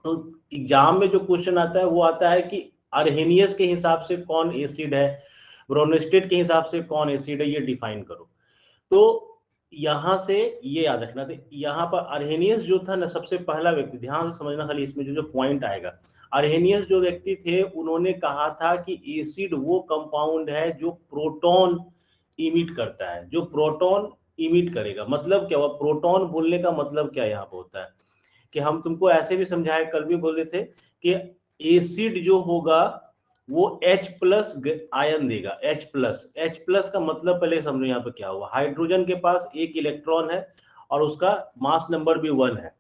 तो एग्जाम में जो क्वेश्चन आता है वो आता है कि अर्हेनियस के हिसाब से कौन एसिड है, ब्रोनेस्टेड के हिसाब से कौन एसिड है, ये डिफाइन करो। तो यहां से ये याद रखना था, यहाँ पर अर्हेनियस जो था ना, सबसे पहला व्यक्ति, ध्यान से समझना खाली इसमें जो जो पॉइंट आएगा। अर्हेनियस जो व्यक्ति थे उन्होंने कहा था कि एसिड वो कंपाउंड है जो प्रोटॉन इमिट करता है, जो प्रोटॉन इमिट करेगा। मतलब क्या हुआ, प्रोटॉन बोलने का मतलब क्या यहाँ पर होता है कि हम तुमको ऐसे भी समझाए, कल भी बोले थे कि एसिड जो होगा वो H प्लस आयन देगा। H प्लस का मतलब पहले समझो यहाँ पे क्या हुआ। हाइड्रोजन के पास एक इलेक्ट्रॉन है और उसका मास नंबर भी 1 है,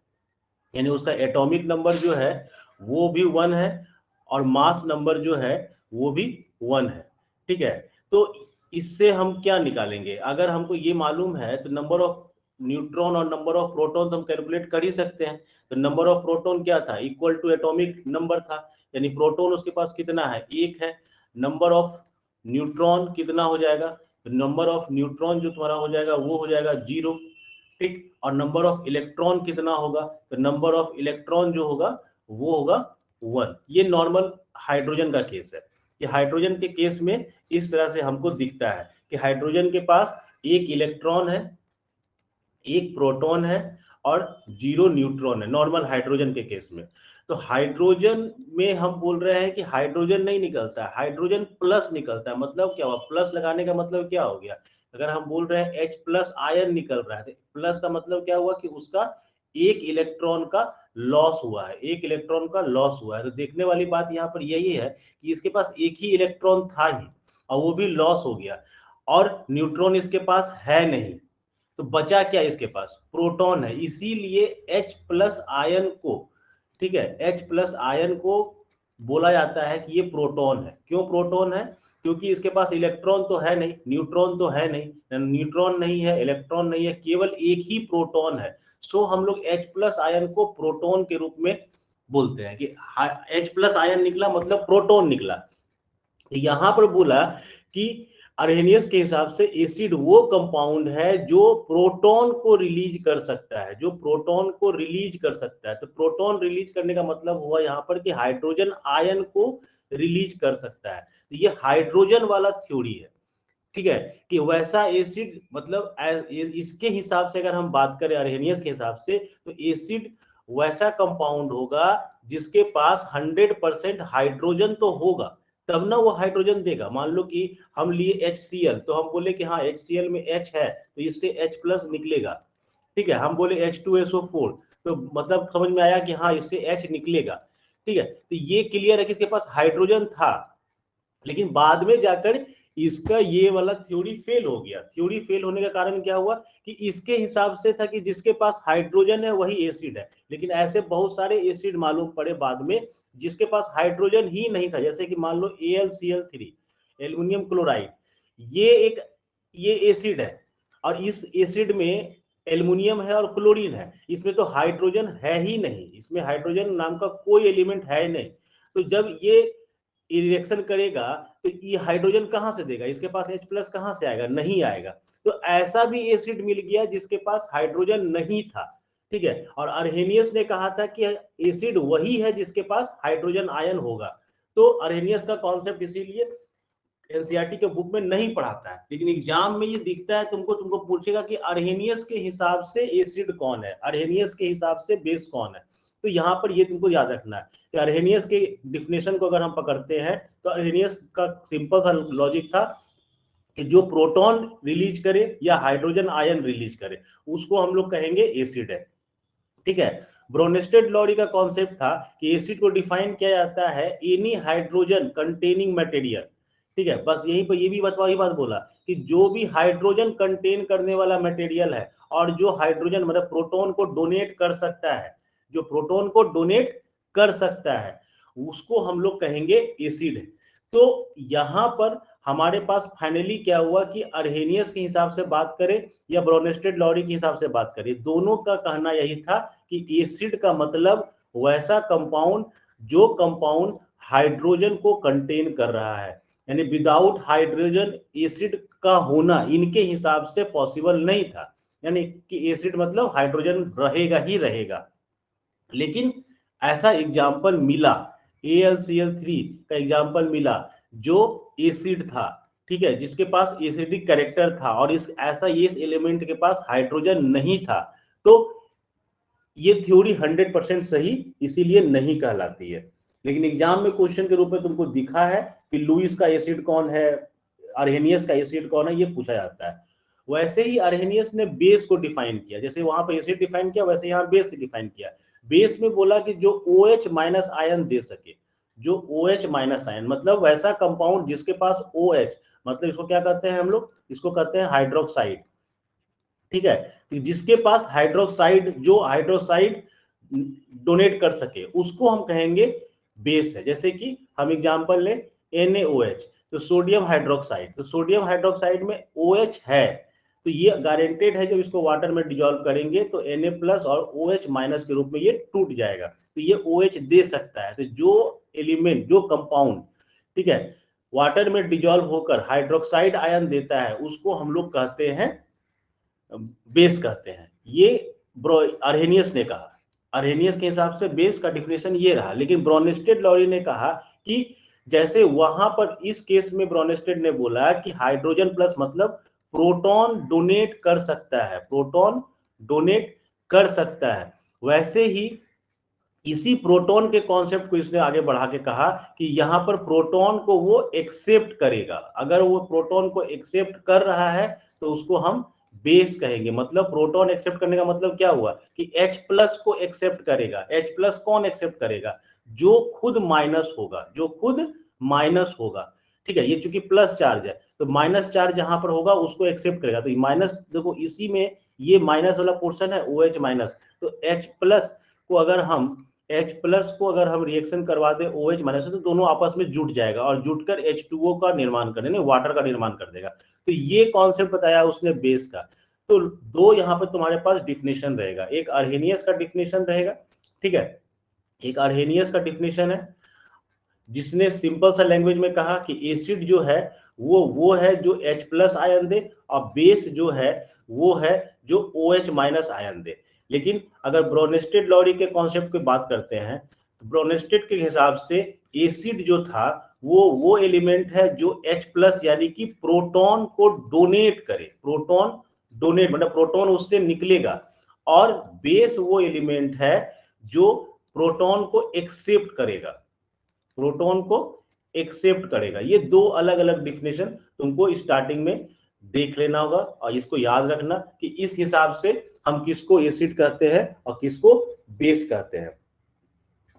यानी उसका एटॉमिक नंबर जो है वो भी 1 है और मास नंबर जो है वो भी 1 है। ठीक है, तो इससे हम क्या निकालेंगे, अगर हमको ये मालूम है तो नंबर ऑफ न्यूट्रॉन और नंबर ऑफ प्रोटॉन तो हम कैलकुलेट कर ही सकते हैं। तो नंबर ऑफ प्रोटॉन क्या था, इक्वल टू एटॉमिक नंबर था, यानी प्रोटॉन उसके पास कितना है, 1 है। नंबर ऑफ न्यूट्रॉन कितना हो जाएगा, नंबर ऑफ न्यूट्रॉन जो तुम्हारा हो जाएगा वो हो जाएगा 0। ठीक, और नंबर ऑफ इलेक्ट्रॉन कितना होगा, तो नंबर ऑफ इलेक्ट्रॉन जो होगा वो होगा 1। ये नॉर्मल हाइड्रोजन का केस है कि हाइड्रोजन के केस में इस तरह से हमको दिखता है कि हाइड्रोजन के पास एक इलेक्ट्रॉन है, एक प्रोटॉन है और 0 न्यूट्रॉन है, नॉर्मल हाइड्रोजन के केस में। तो हाइड्रोजन में हम बोल रहे हैं कि हाइड्रोजन नहीं निकलता है, हाइड्रोजन प्लस निकलता है। मतलब क्या हुआ, प्लस लगाने का मतलब क्या हो गया, अगर हम बोल रहे हैं H प्लस आयन निकल रहा है, प्लस का मतलब क्या हुआ कि उसका एक इलेक्ट्रॉन का लॉस हुआ है, एक इलेक्ट्रॉन का लॉस हुआ है। तो देखने वाली बात यहाँ पर यही है कि इसके पास एक ही इलेक्ट्रॉन था ही और वो भी लॉस हो गया, और न्यूट्रॉन इसके पास है नहीं, तो बचा क्या इसके पास, प्रोटॉन है। इसीलिए H प्लस आयन को, ठीक है, H प्लस आयन को बोला जाता है कि ये प्रोटॉन है। क्यों प्रोटॉन है, क्योंकि इसके पास इलेक्ट्रॉन तो है नहीं, न्यूट्रॉन तो है नहीं, न्यूट्रॉन नहीं है, इलेक्ट्रॉन नहीं है, केवल एक ही प्रोटॉन है। सो हम लोग H प्लस आयन को प्रोटॉन के रूप में बोलते हैं कि H प्लस आयन निकला मतलब प्रोटॉन निकला। यहां पर बोला कि अर्हेनियस के हिसाब से एसिड वो कंपाउंड है जो प्रोटॉन को रिलीज कर सकता है, जो प्रोटॉन को रिलीज कर सकता है। तो प्रोटॉन रिलीज करने का मतलब हुआ यहां पर कि हाइड्रोजन आयन को रिलीज कर सकता है। तो ये हाइड्रोजन वाला थ्योरी है, ठीक है, कि वैसा एसिड, मतलब इसके हिसाब से अगर हम बात करें अर्हेनियस के हिसाब से, तो एसिड वैसा कंपाउंड होगा जिसके पास 100% हाइड्रोजन तो होगा, तब ना वो हाइड्रोजन देगा। मान लो कि हम लिए HCl, तो हम बोले कि हाँ HCl में H है तो इससे H प्लस निकलेगा। ठीक है, हम बोले H2SO4, तो मतलब समझ में आया कि हाँ इससे H निकलेगा। ठीक है, तो ये क्लियर है कि इसके पास हाइड्रोजन था, लेकिन बाद में जाकर इसका ये वाला थ्योरी फेल हो गया। थ्योरी फेल होने का कारण क्या हुआ कि इसके हिसाब से था कि जिसके पास हाइड्रोजन है वही एसिड है, लेकिन ऐसे बहुत सारे एसिड मालूम पड़े बाद में जिसके पास हाइड्रोजन ही नहीं था। जैसे कि मान लो AlCl3, एल्युमिनियम क्लोराइड, ये एक, ये एसिड है और इस एसिड में एल्युमिनियम है और क्लोरीन है, इसमें तो हाइड्रोजन है ही नहीं, इसमें हाइड्रोजन नाम का कोई एलिमेंट है नहीं। तो जब ये रिएक्शन करेगा तो ये हाइड्रोजन कहां से देगा, इसके पास H प्लस कहां से आएगा, नहीं आएगा। तो ऐसा भी एसिड मिल गया जिसके पास हाइड्रोजन नहीं था। ठीक है, और अर्हेनियस ने कहा था कि एसिड वही है जिसके पास हाइड्रोजन आयन होगा। तो अर्हेनियस का कॉन्सेप्ट इसीलिए एनसीईआरटी के बुक में नहीं पढ़ाता है, लेकिन एग्जाम में ये दिखता है तुमको, तुमको पूछेगा कि अर्हेनियस के हिसाब से एसिड कौन है, अर्हेनियस के हिसाब से बेस कौन है। तो यहाँ पर ये तुमको याद रखना है कि अर्हेनियस के डिफिनेशन को अगर हम पकड़ते हैं तो अर्हेनियस का सिंपल सा लॉजिक था कि जो प्रोटॉन रिलीज करे या हाइड्रोजन आयन रिलीज करे उसको हम लोग कहेंगे एसिड है। ठीक है, ब्रोनेस्टेड लॉरी का कॉन्सेप्ट था कि एसिड को डिफाइन किया जाता है एनी हाइड्रोजन कंटेनिंग मटेरियल। ठीक है, बस यही पर ये भी वही बात बोला कि जो भी हाइड्रोजन कंटेन करने वाला मटेरियल है और जो हाइड्रोजन मतलब प्रोटॉन को डोनेट कर सकता है, जो प्रोटॉन को डोनेट कर सकता है उसको हम लोग कहेंगे एसिड है। तो यहां पर हमारे पास फाइनली क्या हुआ कि अर्हेनियस के हिसाब से बात करें या ब्रोनेस्टेड लॉरी के हिसाब से बात करें, दोनों का कहना यही था कि एसिड का मतलब वैसा कंपाउंड जो कंपाउंड हाइड्रोजन को कंटेन कर रहा है, यानी विदाउट हाइड्रोजन एसिड का होना इनके हिसाब से पॉसिबल नहीं था। यानी कि एसिड मतलब हाइड्रोजन रहेगा ही रहेगा। लेकिन ऐसा एग्जाम्पल मिला, AlCl3 का एग्जाम्पल मिला जो एसिड था, ठीक है, जिसके पास एसिडिक कैरेक्टर था और इस ऐसा इस एलिमेंट के पास हाइड्रोजन नहीं था, तो ये थ्योरी 100% सही इसीलिए नहीं कहलाती है। लेकिन एग्जाम में क्वेश्चन के रूप में तुमको दिखा है कि लुईस का एसिड कौन है, अर्हेनियस का एसिड कौन है, ये पूछा जाता है। वैसे ही अर्हेनियस ने बेस को डिफाइन किया, जैसे वहां पर एसिड डिफाइन किया वैसे यहाँ बेस डिफाइन किया। बेस में बोला कि जो OH माइनस आयन दे सके, जो OH माइनस आयन मतलब वैसा कंपाउंड जिसके पास OH, मतलब इसको क्या कहते हैं हम लोग, इसको कहते हैं हाइड्रोक्साइड, ठीक है, तो जिसके पास हाइड्रोक्साइड, जो हाइड्रोक्साइड डोनेट कर सके उसको हम कहेंगे बेस है। जैसे कि हम एग्जांपल लें NaOH, तो सोडियम हाइड्रोक्साइड, तो सोडियम हाइड्रोक्साइड में OH है, तो ये गारंटेड है जब इसको वाटर में डिजोल्व करेंगे तो Na+ और OH- के रूप में ये टूट जाएगा, तो ये OH दे सकता है। तो जो एलिमेंट, जो कंपाउंड, ठीक है, वाटर में डिजोल्व होकर हाइड्रोक्साइड आयन देता है उसको हम लोग कहते हैं बेस कहते हैं। ये अर्हेनियस ने कहा, अर्हेनियस के हिसाब से बेस का डिफिनेशन ये रहा। लेकिन ब्रोनस्टेड लॉरी ने कहा कि जैसे वहां पर इस केस में ब्रोनस्टेड ने बोला कि हाइड्रोजन प्लस मतलब प्रोटॉन डोनेट कर सकता है, प्रोटॉन डोनेट कर सकता है, वैसे ही इसी प्रोटॉन के कॉन्सेप्ट को इसने आगे बढ़ा के कहा कि यहां पर प्रोटॉन को वो एक्सेप्ट करेगा, अगर वो प्रोटॉन को एक्सेप्ट कर रहा है तो उसको हम बेस कहेंगे। मतलब प्रोटॉन एक्सेप्ट करने का मतलब क्या हुआ कि H+ को एक्सेप्ट करेगा। H+ कौन एक्सेप्ट करेगा, जो खुद माइनस होगा, जो खुद माइनस होगा, ठीक है, ये चूंकि प्लस चार्ज है तो माइनस चार्ज जहां पर होगा उसको एक्सेप्ट करेगा। तो माइनस देखो इसी में ये माइनस वाला पोर्शन है OH-, तो H+ को अगर हम H+ को अगर हम रिएक्शन करवा दें OH- तो दोनों आपस में जुट जाएगा और जुटकर H2O का निर्माण करने, वाटर का निर्माण कर देगा। तो ये कॉन्सेप्ट बताया उसने बेस का। तो दो यहाँ पर तुम्हारे पास डिफिनेशन रहेगा, एक अर्हेनियस का डिफिनेशन रहेगा, ठीक है, एक अर्हेनियस का डिफिनेशन है जिसने सिंपल सा लैंग्वेज में कहा कि एसिड जो है वो है जो H+ आयन दे और बेस जो है वो है जो OH- आयन दे। लेकिन अगर ब्रोनस्टेड लॉरी के कॉन्सेप्ट की बात करते हैं तो ब्रोनस्टेड के हिसाब से एसिड जो था वो एलिमेंट है जो H+ यानी कि प्रोटॉन को डोनेट करे, प्रोटॉन डोनेट मतलब प्रोटॉन उससे निकलेगा, और बेस वो एलिमेंट है जो प्रोटॉन को एक्सेप्ट करेगा, प्रोटॉन को एक्सेप्ट करेगा। ये दो अलग अलग डिफिनेशन तुमको स्टार्टिंग में देख लेना होगा और इसको याद रखना कि इस हिसाब से हम किसको एसिड कहते हैं और किसको बेस कहते हैं,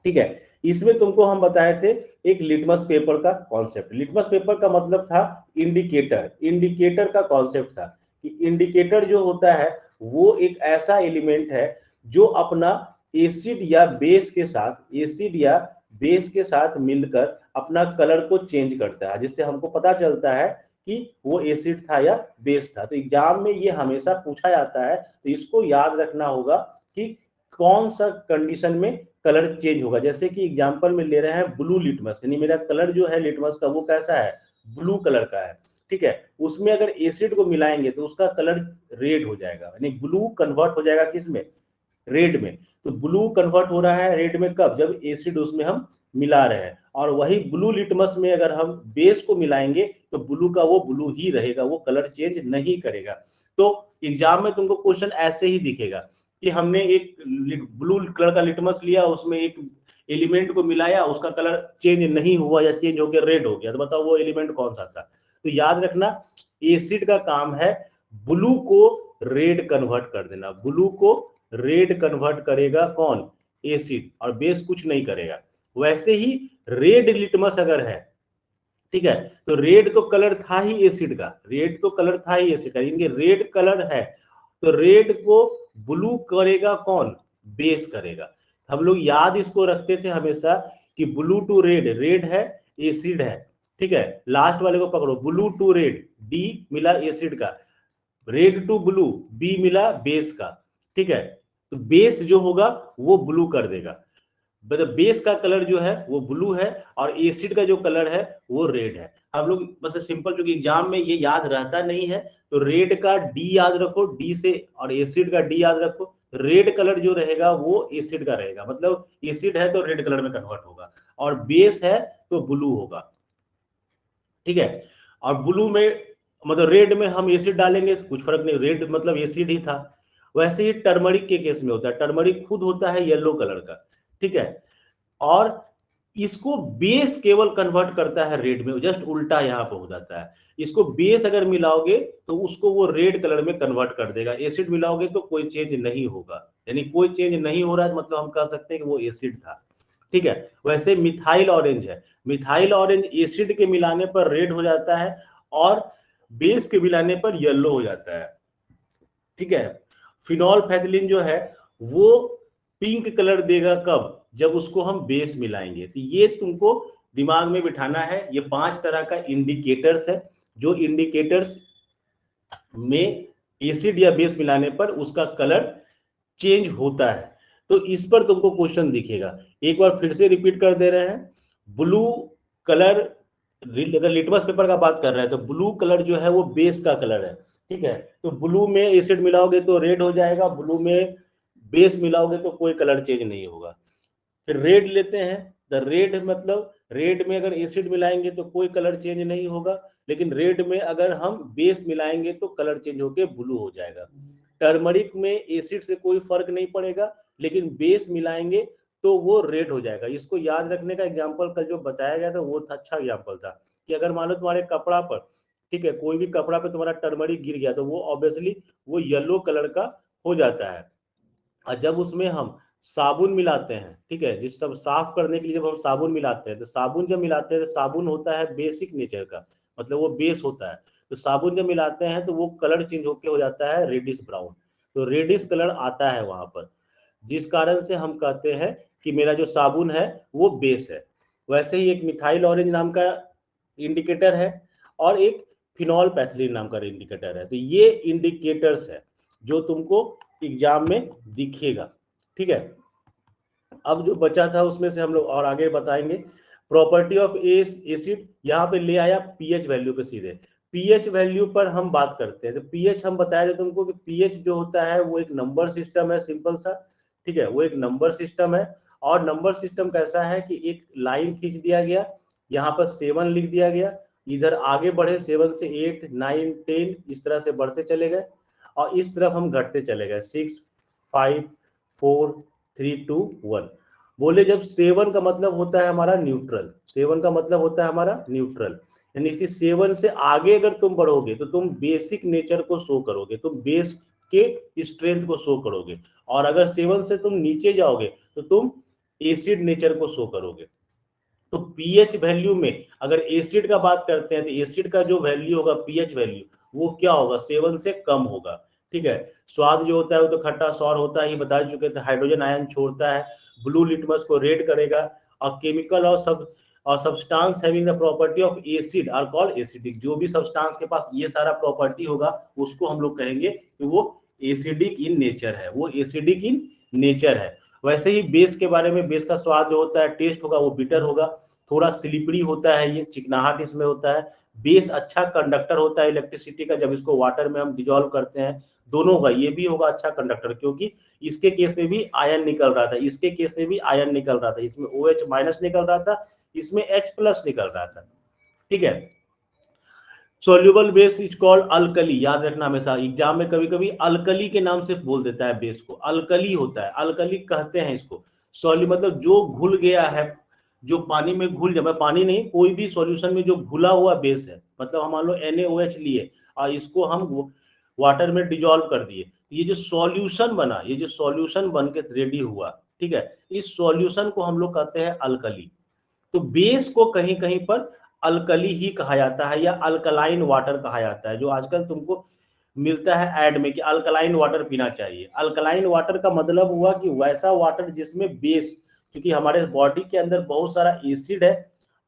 ठीक है। इसमें तुमको हम बताए थे एक लिटमस पेपर का कॉन्सेप्ट। लिटमस पेपर का मतलब था इंडिकेटर, इंडिकेटर का कॉन्सेप्ट था कि इंडिकेटर जो होता है वो एक ऐसा एलिमेंट है जो अपना एसिड या बेस के साथ, एसिड या बेस के साथ मिलकर अपना कलर को चेंज करता है, जिससे हमको पता चलता है कि वो एसिड था या बेस था। तो एग्जाम में ये हमेशा पूछा जाता है, तो इसको याद रखना होगा कि कौन सा कंडीशन में कलर चेंज होगा। जैसे कि एग्जांपल में ले रहे हैं ब्लू लिटमस, यानी मेरा कलर जो है लिटमस का वो कैसा है, ब्लू कलर का है, ठीक है। उसमें अगर एसिड को मिलाएंगे तो उसका कलर रेड हो जाएगा, यानी ब्लू कन्वर्ट हो जाएगा किसमें, रेड में। तो ब्लू कन्वर्ट हो रहा है रेड में कब, जब एसिड उसमें हम मिला रहे हैं। और वही ब्लू लिटमस में अगर हम बेस को मिलाएंगे तो ब्लू का वो ब्लू ही रहेगा, वो कलर चेंज नहीं करेगा। तो एग्जाम में तुमको क्वेश्चन ऐसे ही दिखेगा कि हमने एक ब्लू कलर का लिटमस लिया, उसमें एक एलिमेंट को मिलाया, उसका कलर चेंज नहीं हुआ या चेंज होकर रेड हो गया, तो बताओ वो एलिमेंट कौन सा था। तो याद रखना एसिड का काम है ब्लू को रेड कन्वर्ट कर देना, ब्लू को रेड कन्वर्ट करेगा कौन, एसिड, और बेस कुछ नहीं करेगा। वैसे ही रेड लिटमस अगर है, ठीक है, तो रेड तो कलर था ही एसिड का, रेड तो कलर था ही एसिड का, इनके रेड कलर है, तो रेड को ब्लू करेगा कौन, बेस करेगा। हम लोग याद इसको रखते थे हमेशा कि ब्लू टू रेड, रेड है एसिड है, ठीक है, लास्ट वाले को पकड़ो, ब्लू टू रेड, डी मिला एसिड का, रेड टू ब्लू, बी मिला बेस का, ठीक है। तो बेस जो होगा वो ब्लू कर देगा, मतलब बेस का कलर जो है वो ब्लू है और एसिड का जो कलर है वो रेड है। हम लोग बस सिंपल, क्योंकि एग्जाम में ये याद रहता नहीं है, तो रेड का डी याद रखो, डी से, और एसिड का डी याद रखो। रेड कलर जो रहेगा वो एसिड का रहेगा, मतलब एसिड है तो रेड कलर में कन्वर्ट होगा, और बेस है तो ब्लू होगा, ठीक है। और ब्लू में मतलब रेड में हम एसिड डालेंगे तो कुछ फर्क नहीं, रेड मतलब एसिड ही था। वैसे ही टर्मरिक के केस में होता है, टर्मरिक खुद होता है येलो कलर का, ठीक है, और इसको बेस केवल कन्वर्ट करता है रेड में, जस्ट उल्टा यहाँ पे हो जाता है। इसको बेस अगर मिलाओगे तो उसको वो रेड कलर में कन्वर्ट कर देगा, एसिड मिलाओगे तो कोई चेंज नहीं होगा, यानी कोई चेंज नहीं हो रहा है, मतलब हम कह सकते हैं कि वो एसिड था, ठीक है। वैसे मिथाइल ऑरेंज है, मिथाइल ऑरेंज एसिड के मिलाने पर रेड हो जाता है और बेस के मिलाने पर येलो हो जाता है, ठीक है। फिनोल्फेथिलीन जो है वो पिंक कलर देगा कब, जब उसको हम बेस मिलाएंगे। तो ये तुमको दिमाग में बिठाना है, ये 5 तरह का इंडिकेटर्स है, जो इंडिकेटर्स में एसिड या बेस मिलाने पर उसका कलर चेंज होता है। तो इस पर तुमको क्वेश्चन दिखेगा, एक बार फिर से रिपीट कर दे रहे हैं। ब्लू कलर, अगर लिटमस पेपर का बात कर रहे हैं तो ब्लू कलर जो है वो बेस का कलर है, ठीक है। तो ब्लू में एसिड मिलाओगे तो रेड हो जाएगा, ब्लू में बेस मिलाओगे तो कोई कलर चेंज नहीं होगा। फिर रेड लेते हैं, द रेड मतलब रेड में अगर एसिड मिलाएंगे तो कोई कलर चेंज नहीं होगा, लेकिन रेड में अगर हम बेस मिलाएंगे तो कलर चेंज होके ब्लू हो जाएगा। टर्मरिक में एसिड से कोई फर्क नहीं पड़ेगा, लेकिन बेस मिलाएंगे तो वो रेड हो जाएगा। इसको याद रखने का एग्जाम्पल कल जो बताया गया था वो था, अच्छा एग्जाम्पल था, कि अगर मान लो तुम्हारे कपड़ा पर, ठीक है, कोई भी कपड़ा पे तुम्हारा टर्मरिक गिर गया तो वो ऑब्वियसली वो येलो कलर का हो जाता है। और जब उसमें हम साबुन मिलाते हैं, ठीक है, जिस सब साफ करने के लिए जब हम साबुन मिलाते हैं, तो साबुन जब मिलाते हैं तो साबुन होता है बेसिक नेचर का, मतलब वो बेस होता है। तो साबुन जब मिलाते हैं तो वो कलर चेंज होके हो जाता है रेडिश ब्राउन, तो रेडिश कलर आता है वहां पर, जिस कारण से हम कहते हैं कि मेरा जो साबुन है वो बेस है। वैसे ही एक मिथाइल ऑरेंज नाम का इंडिकेटर है और एक फिनॉल पैथिलीन नाम का इंडिकेटर है। तो ये इंडिकेटर्स है जो तुमको एग्जाम में दिखेगा, ठीक है। अब जो बचा था उसमें से हम लोग और आगे बताएंगे। प्रॉपर्टी ऑफ एसिड, यहाँ पे ले आया पीएच वैल्यू पे सीधे, पीएच वैल्यू पर हम बात करते हैं। तो पीएच हम बताया था तुमको कि पीएच जो होता है वो एक नंबर सिस्टम है, सिंपल सा, ठीक है, वो एक नंबर सिस्टम है। और नंबर सिस्टम कैसा है कि एक लाइन खींच दिया गया, यहाँ पर 7 लिख दिया गया, इधर आगे बढ़े 7 से 8 9 10 इस तरह से बढ़ते चले गए, और इस तरफ हम घटते चले गए 6 5 4 3 2 1। बोले जब 7 का मतलब होता है हमारा न्यूट्रल, 7 का मतलब होता है हमारा न्यूट्रल, यानी कि 7 से आगे अगर तुम बढ़ोगे तो तुम बेसिक नेचर को शो करोगे, तुम बेस के स्ट्रेंथ को शो करोगे। और अगर 7 से तुम नीचे जाओगे तो तुम एसिड नेचर को शो करोगे। तो पीएच वैल्यू में अगर एसिड का बात करते हैं तो एसिड का जो वैल्यू होगा पीएच वैल्यू वो क्या होगा, 7 से कम होगा, ठीक है। स्वाद जो होता है वो तो खट्टा सौर होता ही बता चुके थे, हाइड्रोजन आयन छोड़ता है, ब्लू लिटमस को रेड करेगा। और केमिकल और substance having the property of acid are called acidic, जो भी सब्सटेंस के पास ये सारा प्रॉपर्टी होगा उसको हम लोग कहेंगे कि वो एसिडिक इन नेचर है, वो एसिडिक इन नेचर है। वैसे ही बेस के बारे में, बेस का स्वाद जो होता है, टेस्ट होगा वो बिटर होगा, थोड़ा स्लिपरी होता है, ये चिकनाहट इसमें होता है। बेस अच्छा कंडक्टर होता है इलेक्ट्रिसिटी का, जब इसको वाटर में हम डिजोल्व करते हैं, दोनों का, ये भी होगा अच्छा कंडक्टर, क्योंकि इसके केस में भी आयन निकल रहा था, इसके केस में भी आयन निकल रहा था, इसमें OH माइनस निकल रहा था, इसमें H प्लस निकल रहा था, ठीक है। Soluble base is called alkali, याद रखना हमेशा, एग्जाम में कभी कभी अल्कली के नाम से बोल देता है बेस को, अल्कली होता है, अल्कली कहते हैं इसको। सॉल्यू मतलब जो घुल गया है, जो पानी में घुल जाए, पानी नहीं, कोई भी सॉल्यूशन में जो घुला हुआ बेस है, मतलब हम मान लो NaOH लिए और इसको हम वाटर में डिजोल्व कर दिए, ये जो सॉल्यूशन बना, ये जो सॉल्यूशन बन के रेडी हुआ, ठीक है, इस सॉल्यूशन को हम लोग कहते हैं अल्कली। तो बेस को कहीं कहीं पर अल्कली ही कहा जाता है या अल्कलाइन वाटर कहा जाता है, जो आजकल तुमको मिलता है ऐड में कि अल्कलाइन वाटर पीना चाहिए। अल्कलाइन वाटर का मतलब हुआ कि वैसा वाटर जिसमें बेस, क्योंकि हमारे बॉडी के अंदर बहुत सारा एसिड है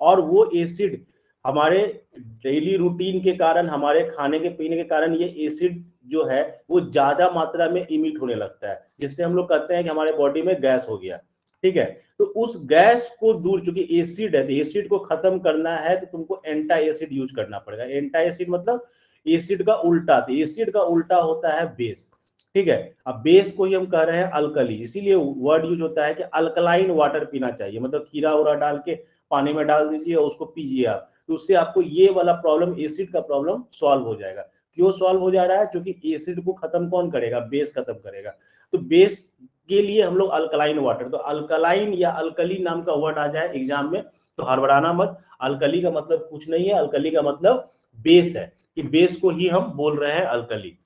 और वो एसिड हमारे डेली रूटीन के कारण, हमारे खाने के पीने के कारण ये एसिड जो है वो ज्यादा मात्रा में इमिट होने लगता है, जिससे हम लोग कहते हैं कि हमारे बॉडी में गैस हो गया, ठीक है। तो उस गैस को दूर, चूंकि एसिड है तो एसिड को खत्म करना है तो तुमको एंटा एसिड यूज करना पड़ेगा। एंटा एसिड मतलब एसिड का उल्टा, तो एसिड का उल्टा होता है बेस, ठीक है। अब बेस को ही हम कह रहे हैं अल्कली, इसीलिए वर्ड यूज होता है कि अल्कलाइन वाटर पीना चाहिए, मतलब खीरा उरा डाल के पानी में डाल दीजिए और उसको पीजिए आप, तो उससे आपको ये वाला प्रॉब्लम, एसिड का प्रॉब्लम सॉल्व हो जाएगा। क्यों सॉल्व हो जा रहा है? क्योंकि एसिड को खत्म कौन करेगा? बेस खत्म करेगा। तो बेस के लिए हम लोग अल्कलाइन वाटर, तो अल्कलाइन या अल्कली नाम का वर्ड आ जाए एग्जाम में तो हड़बड़ाना मत। अल्कली का मतलब कुछ नहीं है, अल्कली का मतलब बेस है, कि बेस को ही हम बोल रहे हैं अल्कली।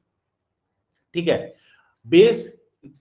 ठीक है। बेस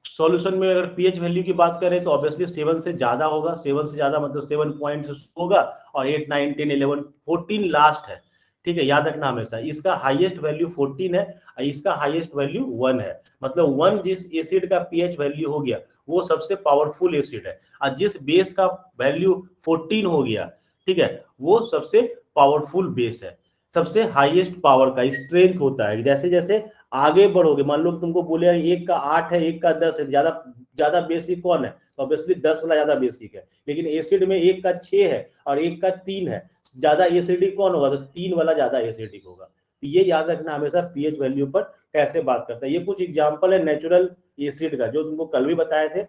सॉल्यूशन में अगर पीएच वैल्यू की बात करें तो ऑब्वियसली 7 से ज्यादा होगा, 7 से ज्यादा मतलब 7 पॉइंट होगा, और 8 9 10 11 14 लास्ट है। ठीक है, याद रखना हमेशा। इसका हाईएस्ट वैल्यू 14 है, इसका हाईएस्ट वैल्यू 1 है, मतलब 1 जिस एसिड का पीएच वैल्यू हो गया वो सबसे पावरफुल एसिड है, और जिस बेस का वैल्यू 14 हो गया, ठीक है, वो सबसे पावरफुल बेस है, सबसे हाईएस्ट पावर का स्ट्रेंथ होता है। जैसे जैसे आगे बढ़ोगे, मान लो तुमको बोले एक का 8 है, एक का 10 है, ज्यादा ज्यादा बेसिक कौन है? तो ऑब्वियसली 10 वाला ज्यादा बेसिक है। लेकिन एसिड में एक का 6 है और एक का 3 है, ज्यादा एसिडिक कौन होगा? तो 3 वाला ज्यादा एसिडिक होगा। तो ये याद रखना हमेशा पीएच वैल्यू पर कैसे बात करता है। ये कुछ एग्जाम्पल है नेचुरल एसिड का जो तुमको कल भी बताए थे,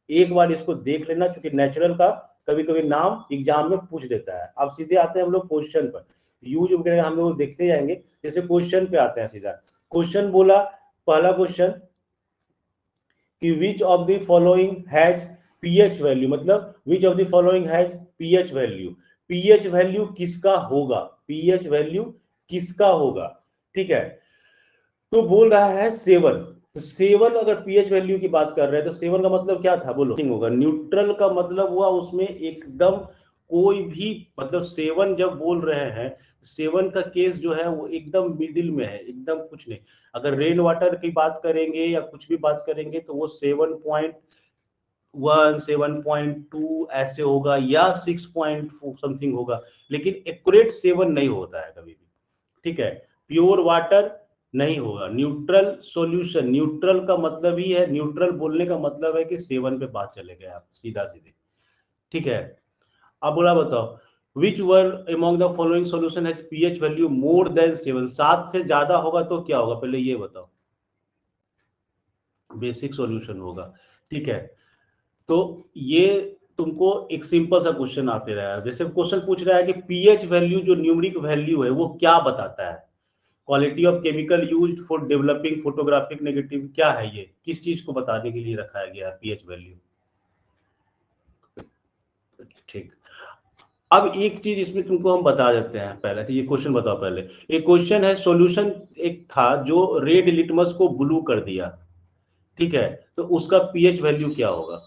एक बार इसको देख लेना, क्योंकि नेचुरल का कभी कभी नाम एग्जाम में पूछ देता है। अब सीधे आते हैं हम लोग क्वेश्चन पर, यूज वगैरह हम लोग देखते जाएंगे। जैसे क्वेश्चन पे आते हैं सीधा। क्वेश्चन बोला, पहला क्वेश्चन कि which of the following has pH value, मतलब which of the following has pH value, pH value किसका होगा, पीएच वैल्यू किसका होगा। ठीक है, तो बोल रहा है 7, तो 7 अगर पीएच वैल्यू की बात कर रहे हैं तो 7 का मतलब क्या था बोलो? होगा। न्यूट्रल का मतलब हुआ उसमें एकदम कोई भी, मतलब 7 जब बोल रहे हैं, 7 का केस जो है वो एकदम मिडिल में है, एकदम कुछ नहीं। अगर रेन वाटर की बात करेंगे या कुछ भी बात करेंगे तो वो 7.1 7.2 ऐसे होगा, या 6 पॉइंट समथिंग होगा, लेकिन एक्यूरेट 7 नहीं होता है कभी भी। ठीक है, प्योर वाटर नहीं होगा। न्यूट्रल सॉल्यूशन, न्यूट्रल का मतलब ही है, न्यूट्रल बोलने का मतलब है कि 7 पे बात चले गए आप सीधा सीधे। ठीक है, अब बोला बताओ which one among the following solution has pH value more than 7, 7 से ज्यादा होगा तो क्या होगा पहले ये बताओ? बेसिक सॉल्यूशन होगा। ठीक है, तो ये तुमको एक सिंपल सा क्वेश्चन आते रहा है। जैसे क्वेश्चन पूछ रहा है कि पीएच वैल्यू जो न्यूमेरिक वैल्यू है वो क्या बताता है? Quality of chemical used for developing photographic negative, क्या है ये? किस चीज को बताने के लिए रखाया गया है पीएच वैल्यू? ठीक, अब एक चीज इसमें तुमको हम बता देते हैं पहले, तो ये क्वेश्चन बताओ पहले। एक क्वेश्चन है, सॉल्यूशन एक था जो रेड लिटमस को ब्लू कर दिया, ठीक है, तो उसका पीएच वैल्यू क्या होगा?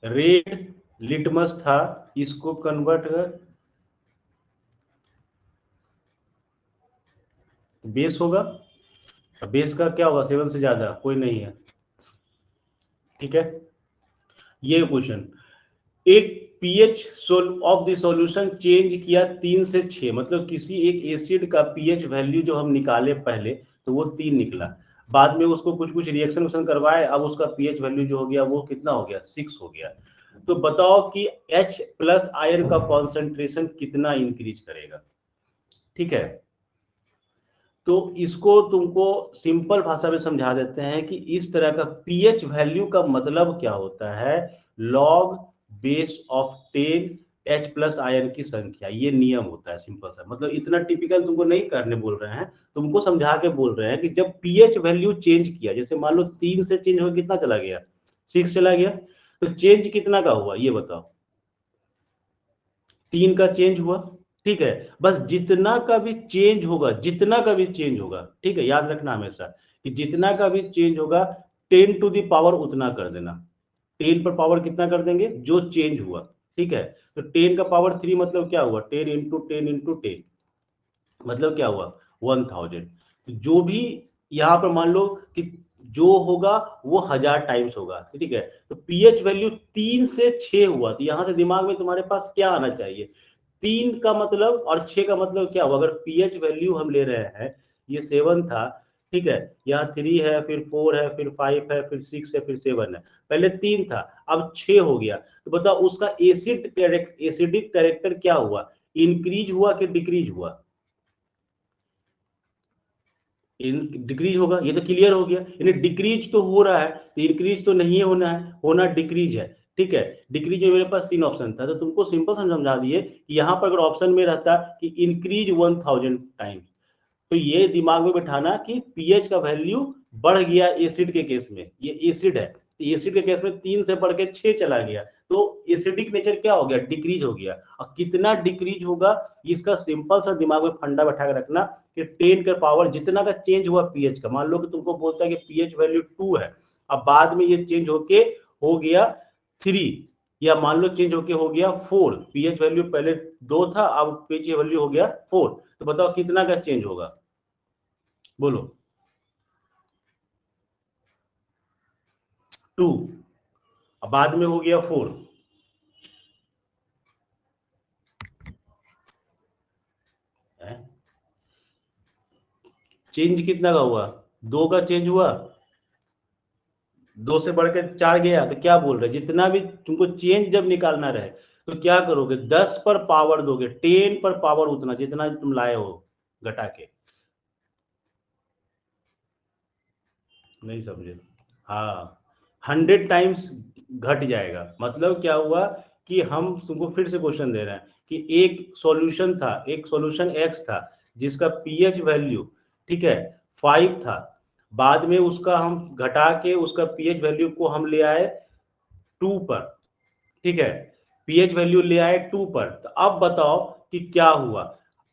रेड लिटमस था, इसको कन्वर्ट कर बेस होगा। बेस का क्या होगा? 7 से ज्यादा कोई नहीं है। ठीक है, ये क्वेश्चन। एक pH of the solution change किया 3 से 6, मतलब किसी एक एसिड का पीएच वैल्यू जो हम निकाले पहले तो वो 3 निकला, बाद में उसको कुछ कुछ रिएक्शन करवाए, अब उसका पीएच वैल्यू जो हो गया वो कितना हो गया? 6 हो गया। तो बताओ कि H प्लस आयन का कॉन्सेंट्रेशन कितना इंक्रीज करेगा? ठीक है, तो इसको तुमको सिंपल भाषा में समझा देते हैं कि इस तरह का पीएच वैल्यू का मतलब क्या होता है? Log base of 10 H plus ion की संख्या, ये नियम होता है सिंपल सा। मतलब इतना टिपिकल तुमको नहीं करने बोल रहे हैं, तुमको समझा के बोल रहे हैं कि जब पीएच वैल्यू चेंज किया, जैसे मान लो 3 से चेंज हो कितना चला गया? 6 चला गया, तो चेंज कितना का हुआ ये बताओ? 3 का चेंज हुआ। ठीक है, बस जितना का भी चेंज होगा, जितना का भी चेंज होगा, ठीक है, याद रखना हमेशा कि जितना का भी चेंज होगा 10 टू द पावर उतना कर देना। 10 पर पावर कितना कर देंगे? जो चेंज हुआ। ठीक है, तो 10 का पावर 3 मतलब क्या हुआ? 10 इंटू 10 इंटू 10, मतलब क्या हुआ? 1000। जो भी यहां पर मान लो कि जो होगा वो 1000 टाइम्स होगा। ठीक है, तो पीएच वैल्यू 3 से 6 हुआ, तो यहां से दिमाग में तुम्हारे पास क्या आना चाहिए? 3 का मतलब और 6 का मतलब क्या हुआ? अगर पीएच वैल्यू हम ले रहे हैं, ये 7 था, ठीक है, यहाँ 3 है, फिर 4 है, फिर 5 है, फिर 6 है, फिर 7 है, पहले 3 था, अब 6 हो गया, तो बताओ उसका एसिडिक कैरेक्टर क्या हुआ? इंक्रीज हुआ कि डिक्रीज हुआ? डिक्रीज होगा, ये तो क्लियर हो गया। यानी डिक्रीज तो हो रहा है, तो इंक्रीज तो नहीं होना है, होना डिक्रीज है। ठीक है, डिक्रीज में मेरे पास 3 ऑप्शन था, तो तुमको सिंपल समझा दिए कि यहाँ पर अगर ऑप्शन में रहता कि इंक्रीज 1000 टाइम, तो ये दिमाग में बिठाना कि पीएच का वैल्यू बढ़ गया एसिड के केस में, ये एसिड है, तो एसिड के केस में 3 से बढ़ के 6 चला गया, तो एसिडिक नेचर क्या हो गया? डिक्रीज हो गया। और कितना डिक्रीज होगा, इसका सिंपल सा दिमाग में फंडा बैठा के रखना कि 10 का पावर जितना का चेंज हुआ पीएच का, मान लो कि तुमको बोलता है कि पीएच वैल्यू 2 है, अब बाद में ये चेंज होके हो गया 3, या मान लो चेंज होके हो गया 4, पीएच वैल्यू पहले 2 था, अब पीएच वैल्यू हो गया 4, तो बताओ कितना का चेंज होगा? बोलो। 2, बाद में हो गया 4, चेंज कितना का हुआ? 2 का चेंज हुआ, 2 से बढ़कर 4 गया, तो क्या बोल रहे, जितना भी तुमको चेंज जब निकालना रहे तो क्या करोगे? 10 पर पावर दोगे, 10 पर पावर उतना जितना तुम लाए हो घटा के। नहीं समझे? हाँ, 100 टाइम्स घट जाएगा। मतलब क्या हुआ कि हम तुमको फिर से क्वेश्चन दे रहे हैं कि एक सॉल्यूशन था, एक सॉल्यूशन एक्स था जिसका पीएच वैल्यू, ठीक है, 5 था, बाद में उसका हम घटा के उसका पीएच वैल्यू को हम ले आए 2 पर, ठीक है, पीएच वैल्यू ले आए 2 पर, तो अब बताओ कि क्या हुआ?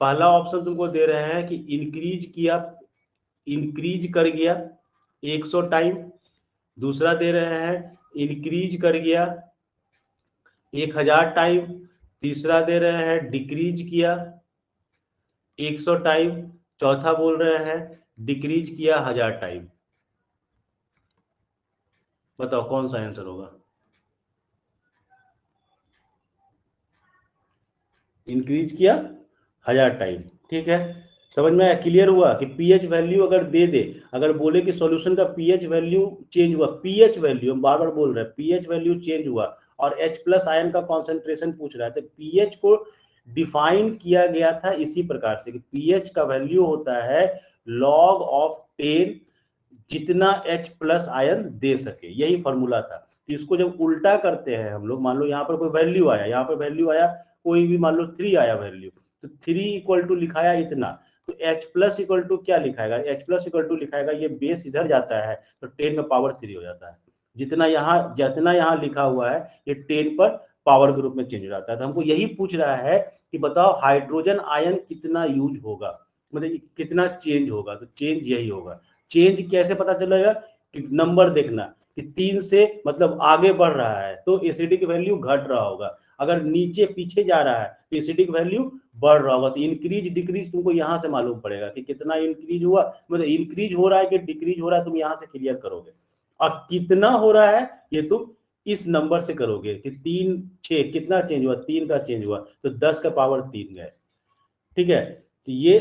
पहला ऑप्शन तुमको दे रहे हैं कि इंक्रीज किया, इंक्रीज कर गया 100 टाइम, दूसरा दे रहे हैं इंक्रीज कर गया 1000 टाइम, तीसरा दे रहे हैं डिक्रीज किया 100 टाइम, चौथा बोल रहे हैं डिक्रीज किया 1000 टाइम। बताओ कौन सा आंसर होगा? इंक्रीज किया 1000 टाइम, ठीक है, समझ में आया? क्लियर हुआ कि पीएच वैल्यू अगर दे दे, अगर बोले कि सॉल्यूशन का पीएच वैल्यू चेंज हुआ, पीएच वैल्यू हम बार बार बोल रहे हैं, पीएच वैल्यू चेंज हुआ और H प्लस आयन का कॉन्सेंट्रेशन पूछ रहा है, तो पीएच को डिफाइन किया गया था इसी प्रकार से कि पीएच का वैल्यू होता है लॉग ऑफ 10, जितना H प्लस आयन दे सके, यही फॉर्मूला था। तो इसको जब उल्टा करते हैं हम लोग, मान लो यहाँ पर कोई वैल्यू आया, यहाँ पर वैल्यू आया कोई भी, मान लो 3 आया वैल्यू, तो 3 इक्वल टू लिखाया इतना, तो H प्लस इक्वल टू क्या लिखाएगा? H प्लस इक्वल टू लिखाएगा, ये बेस इधर जाता है तो 10 में पावर 3 हो जाता है, जितना यहाँ लिखा हुआ है ये 10 पर पावर के रूप में चेंज हो जाता है। तो हमको यही पूछ रहा है कि बताओ हाइड्रोजन आयन कितना यूज होगा, मतलब कितना चेंज होगा, तो चेंज यही होगा। चेंज कैसे पता चलेगा? कि नंबर देखना कि 3 से मतलब आगे बढ़ रहा है तो एसिडिक वैल्यू घट रहा होगा, अगर नीचे पीछे जा रहा है तो एसिडिक वैल्यू बढ़ रहा होगा। तो इंक्रीज डिक्रीज तुमको यहाँ से मालूम पड़ेगा कि कितना इंक्रीज हुआ, मतलब इंक्रीज हो रहा है कि डिक्रीज हो रहा है, तुम यहाँ से क्लियर करोगे। और कितना हो रहा है ये तुम इस नंबर से करोगे कि 3 6 कितना चेंज हुआ, 3 का चेंज हुआ, तो 10 का पावर 3 गए। ठीक है, तो ये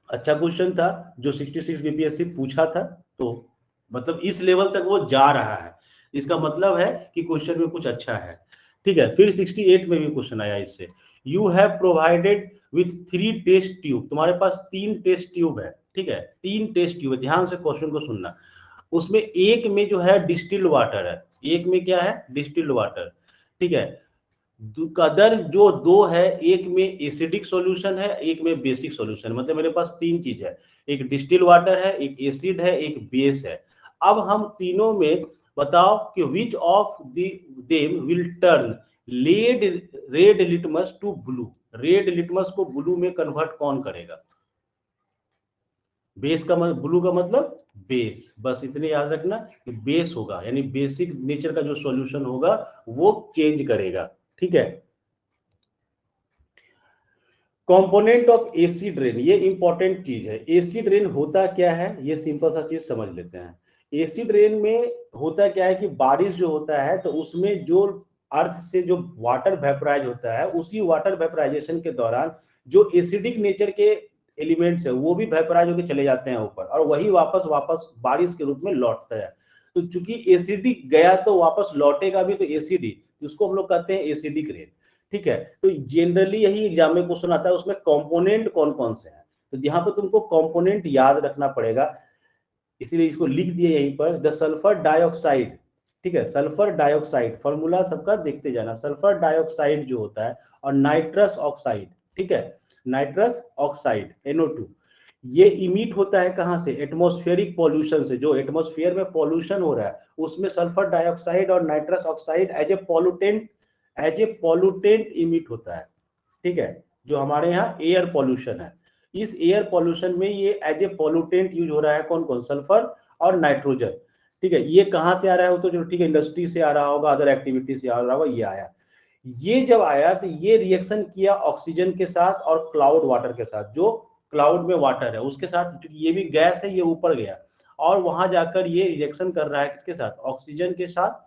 अच्छा क्वेश्चन था जो 66 बीपीएससी पूछा था, तो मतलब इस लेवल तक वो जा रहा है, इसका मतलब है कि क्वेश्चन में कुछ अच्छा है। ठीक है, फिर 68 में भी क्वेश्चन आया इससे, you have provided with 3 test tube, तुम्हारे पास 3 टेस्ट ट्यूब है, ठीक है, 3 टेस्ट ट्यूब है, ध्यान से क्वेश्चन को सुनना। उसमें एक में जो है डिस्टिल्ड वाटर है, एक में क्या है? डिस्टिल्ड वाटर, ठीक है, कदर जो दो है, एक में एसिडिक सॉल्यूशन है, एक में बेसिक सॉल्यूशन, मतलब मेरे पास 3 चीज है, एक डिस्टिल वाटर है, एक एसिड है, एक बेस है। अब हम तीनों में बताओ कि which of them will turn led red litmus to blue, red litmus को ब्लू में कन्वर्ट कौन करेगा? बेस का मतलब, ब्लू का मतलब बेस, बस इतने याद रखना कि बेस होगा, यानी बेसिक नेचर का जो सॉल्यूशन होगा वो चेंज करेगा। ठीक है, कंपोनेंट ऑफ एसिड रेन, ये इंपॉर्टेंट चीज है। एसिड रेन होता क्या है, ये सिंपल सा चीज समझ लेते हैं। एसिड रेन में होता क्या है कि बारिश जो होता है तो उसमें जो अर्थ से जो वाटर वेपराइज होता है, उसी वाटर वेपराइजेशन के दौरान जो एसिडिक नेचर के एलिमेंट्स है वो भी वेपराइज होकर चले जाते हैं ऊपर, और वही वापस वापस बारिश के रूप में लौटता है। तो चूंकि एसिडिक गया तो वापस लौटेगा भी तो एसिड ही, जिसको हम लोग कहते हैं एसिडिक रेन। ठीक है। तो जनरली यही एग्जाम में क्वेश्चन आता है, उसमें कंपोनेंट कौन कौन से हैं, तो यहाँ पे तुमको कंपोनेंट याद रखना पड़ेगा, इसीलिए इसको लिख दिए यहीं पर, द सल्फर डाइऑक्साइड। ठीक है, सल्फर डाइऑक्साइड फॉर्मूला सबका देखते जाना, सल्फर डाइऑक्साइड जो होता है और नाइट्रस ऑक्साइड, ठीक है, नाइट्रस ऑक्साइड NO2, ये इमिट होता है कहां से, एटमॉस्फेरिक पॉल्यूशन से, जो एटमॉस्फेयर में पॉल्यूशन हो रहा है उसमें सल्फर डाइऑक्साइड और nitrous oxide as a pollutant emit होता है। ठीक है, जो हमारे यहाँ एयर पॉल्यूशन है, इस एयर पॉल्यूशन में ये एज ए पॉल्यूटेंट यूज हो रहा है, कौन कौन, सल्फर और नाइट्रोजन। ठीक है, ये कहां से आ रहा है, वो तो जो ठीक है इंडस्ट्री से आ रहा होगा, अदर एक्टिविटी से आ रहा होगा, ये आया। ये जब आया तो ये रिएक्शन किया ऑक्सीजन के साथ और क्लाउड वाटर के साथ, जो क्लाउड में वाटर है उसके साथ, क्योंकि ये भी गैस है, ये ऊपर गया और वहां जाकर ये रिएक्शन कर रहा है किसके साथ, ऑक्सीजन के साथ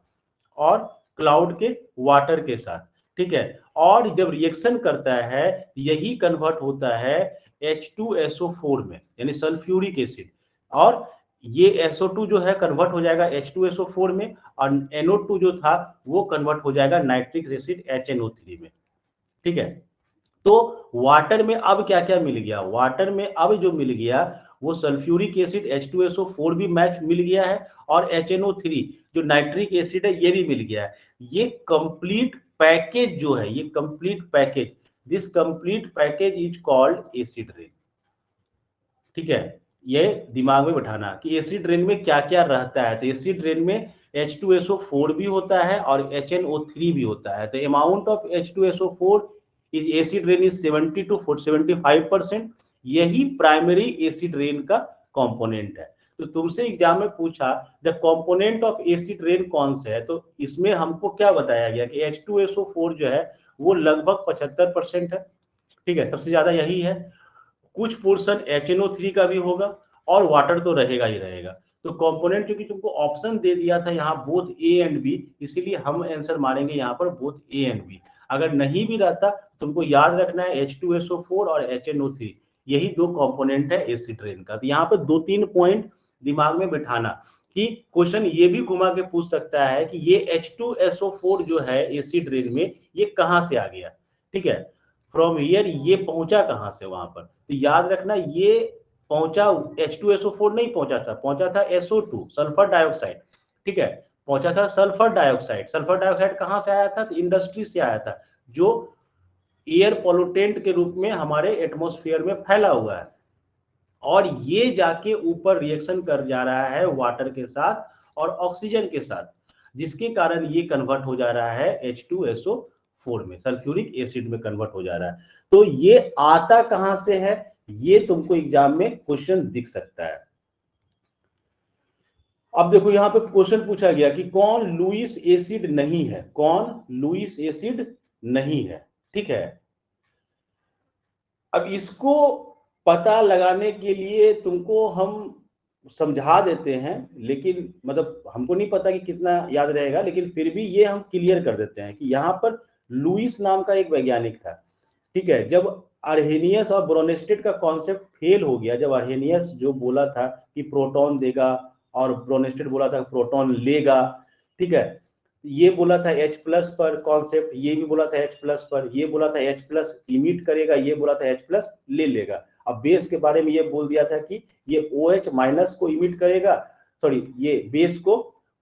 और क्लाउड के वाटर के साथ। ठीक है, और जब रिएक्शन करता है यही कन्वर्ट होता है H2SO4 में, यानी सल्फ्यूरिक एसिड, और ये SO2 जो है कन्वर्ट हो जाएगा H2SO4 में, और NO2 जो था वो कन्वर्ट हो जाएगा नाइट्रिक एसिड HNO3 में। ठीक है, तो वाटर में अब क्या क्या मिल गया, वाटर में अब जो मिल गया वो सल्फ्यूरिक एसिड H2SO4 भी मैच मिल गया है, और HNO3 जो नाइट्रिक एसिड है ये भी मिल गया है। ये कंप्लीट पैकेज जो है, ये complete package, this complete package is called acid rain. ठीक है, ये दिमाग में बैठाना कि एसिड रेन में क्या क्या रहता है। तो एसिड रेन में H2SO4 भी होता है और HNO3 भी होता है। तो amount of H2SO4 is acid rain is 70 to 75%, यही प्राइमरी एसिड रेन का कंपोनेंट है। तो तुमसे एग्जाम में पूछा the component of acid rain कौन से है, तो इसमें हमको क्या बताया गया कि H2SO4 जो है वो लगभग 75% है। ठीक है, सबसे ज्यादा यही है, कुछ पोर्शन HNO3 का भी होगा और वाटर तो रहेगा ही रहेगा। तो कंपोनेंट क्योंकि तुमको ऑप्शन दे दिया था यहाँ बोथ A एंड B, इसीलिए हम आंसर मारेंगे यहाँ पर बोथ A एंड B। अगर नहीं भी रहता तुमको याद रखना है H2SO4 और HNO3, यही दो कंपोनेंट है एसिड रेन का। तो यहाँ पर 2-3 पॉइंट दिमाग में बिठाना कि क्वेश्चन ये भी घुमा के पूछ सकता है कि ये H2SO4 जो है एसिड रेन में ये कहां से आ गया। ठीक है, फ्रॉम हियर ये पहुंचा कहां से वहां पर, तो याद रखना ये पहुंचा H2SO4 नहीं पहुंचा था, पहुंचा था SO2 सल्फर डाइऑक्साइड। ठीक है, पहुंचा था सल्फर डाइऑक्साइड। सल्फर डाइऑक्साइड कहां से आया था, तो इंडस्ट्री से आया था, जो एयर पोल्यूटेंट के रूप में हमारे एटमॉस्फेयर में फैला हुआ है, और ये जाके ऊपर रिएक्शन कर जा रहा है वाटर के साथ और ऑक्सीजन के साथ, जिसके कारण ये कन्वर्ट हो जा रहा है H2SO4 में, सल्फ्यूरिक एसिड में कन्वर्ट हो जा रहा है। तो ये आता कहां से है, ये तुमको एग्जाम में क्वेश्चन दिख सकता है। अब देखो यहां पे क्वेश्चन पूछा गया कि कौन लुईस एसिड नहीं है, कौन लुईस एसिड नहीं है। ठीक है, अब इसको पता लगाने के लिए तुमको हम समझा देते हैं, लेकिन मतलब हमको नहीं पता कि कितना याद रहेगा, लेकिन फिर भी ये हम क्लियर कर देते हैं कि यहाँ पर लुईस नाम का एक वैज्ञानिक था। ठीक है, जब अर्हेनियस और ब्रोनेस्टेड का कॉन्सेप्ट फेल हो गया, जब अर्हेनियस जो बोला था कि प्रोटॉन देगा और ब्रोनेस्टेड बोला था प्रोटॉन लेगा, ठीक है, ये बोला था H प्लस पर कॉन्सेप्ट, ये भी बोला था H प्लस पर, ये बोला था H प्लस इमिट करेगा, ये बोला था H प्लस ले लेगा। अब बेस के बारे में ये बोल दिया था कि ये OH माइनस को इमिट करेगा, सॉरी ये बेस को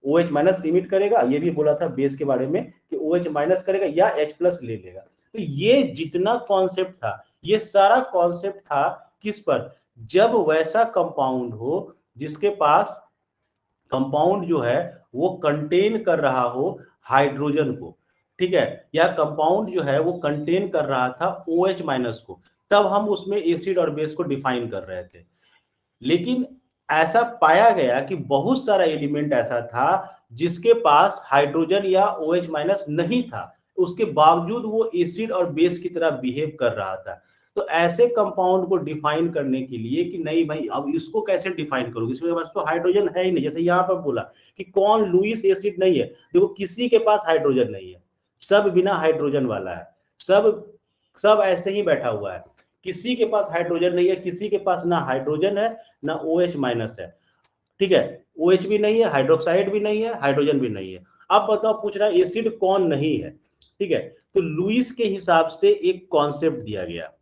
OH माइनस इमिट करेगा, ये भी बोला था बेस के बारे में कि OH माइनस करेगा या H प्लस ले लेगा। तो ये जितना कॉन्सेप्ट था ये सारा कॉन्सेप्ट था किस पर, जब वैसा कंपाउंड हो जिसके पास कंपाउंड जो है वो कंटेन कर रहा हो हाइड्रोजन को, ठीक है, या कंपाउंड जो है वो कंटेन कर रहा था OH माइनस को, तब हम उसमें एसिड और बेस को डिफाइन कर रहे थे। लेकिन ऐसा पाया गया कि बहुत सारा एलिमेंट ऐसा था जिसके पास हाइड्रोजन या OH माइनस नहीं था, उसके बावजूद वो एसिड और बेस की तरह बिहेव कर रहा था। तो ऐसे कंपाउंड को डिफाइन करने के लिए कि नहीं भाई अब इसको कैसे डिफाइन करोगे, इसमें पास तो हाइड्रोजन है ही नहीं, जैसे यहाँ पर बोला कि कौन लुईस एसिड नहीं है, देखो किसी के पास हाइड्रोजन नहीं है, सब बिना हाइड्रोजन वाला है, सब सब ऐसे ही बैठा हुआ है, किसी के पास हाइड्रोजन नहीं है, किसी के पास ना हाइड्रोजन है ना OH माइनस है। ठीक है, OH भी नहीं है, हाइड्रोक्साइड भी नहीं है, हाइड्रोजन भी नहीं है। अब बताओ, पूछ रहा है एसिड कौन नहीं है, ठीक है। तो लुईस के हिसाब से एक कॉन्सेप्ट दिया गया,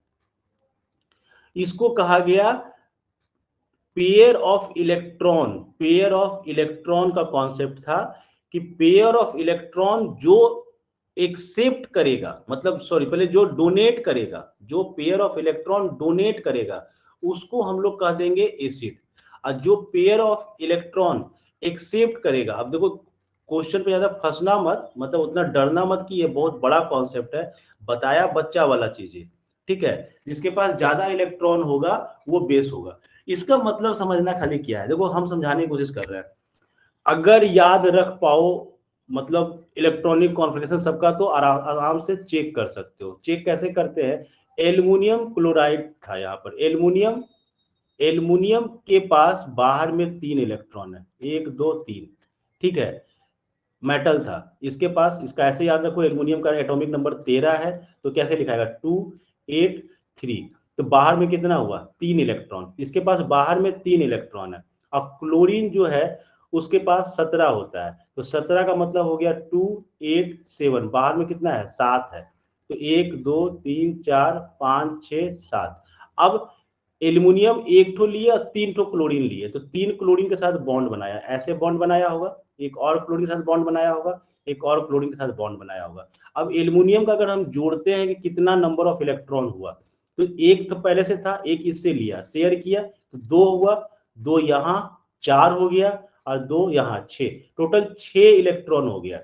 इसको कहा गया pair of electron. Pair of electron का कॉन्सेप्ट था कि पेयर ऑफ इलेक्ट्रॉन जो एक्सेप्ट करेगा, मतलब सॉरी पहले जो डोनेट करेगा, जो पेयर ऑफ इलेक्ट्रॉन डोनेट करेगा उसको हम लोग कह देंगे एसिड, और जो पेयर ऑफ इलेक्ट्रॉन एक्सेप्ट करेगा, अब देखो क्वेश्चन पे ज्यादा फंसना मत, मतलब उतना डरना मत कि ये बहुत बड़ा कॉन्सेप्ट है, बताया बच्चा वाला चीजें, ठीक है। जिसके पास ज्यादा इलेक्ट्रॉन होगा वो बेस होगा। इसका मतलब समझना खाली क्या है, देखो हम समझाने की कोशिश कर रहे हैं, अगर याद रख पाओ मतलब इलेक्ट्रॉनिक कॉन्फ़िगरेशन सबका, तो आराम से चेक कर सकते हो। चेक कैसे करते हैं, एल्युमिनियम क्लोराइड था यहाँ पर, एल्युमिनियम, एल्युमिनियम के पास बाहर में 3 इलेक्ट्रॉन है, 1 2 3, ठीक है, मेटल था इसके पास। इसका ऐसे याद रखो, एल्युमिनियम का एटॉमिक नंबर 13 है, तो कैसे लिखाएगा 2 8 3, तो बाहर में कितना हुआ 3 इलेक्ट्रॉन, इसके पास बाहर में 3 इलेक्ट्रॉन है। अब क्लोरीन जो है उसके पास 17 होता है, तो 17 का मतलब हो गया 2 8 7, बाहर में कितना है 7 है, तो 1 2 3 4 5 6 7। अब एल्युमिनियम एक ठो लिए और 3 ठो क्लोरीन लिए, तो 3 क्लोरीन के साथ बॉन्ड बनाया, ऐसे बॉन्ड बनाया होगा, एक और क्लोरीन के साथ बॉन्ड बनाया होगा, एक और क्लोरीन के साथ बॉन्ड बनाया होगा। अब एल्युमिनियम का अगर हम जोड़ते हैं कि कितना नंबर ऑफ इलेक्ट्रॉन हुआ, तो एक तो पहले से था, एक इससे लिया, शेयर किया, तो 2 हुआ, 2 यहाँ 4 हो गया, और 2 यहाँ 6, टोटल 6 इलेक्ट्रॉन हो गया।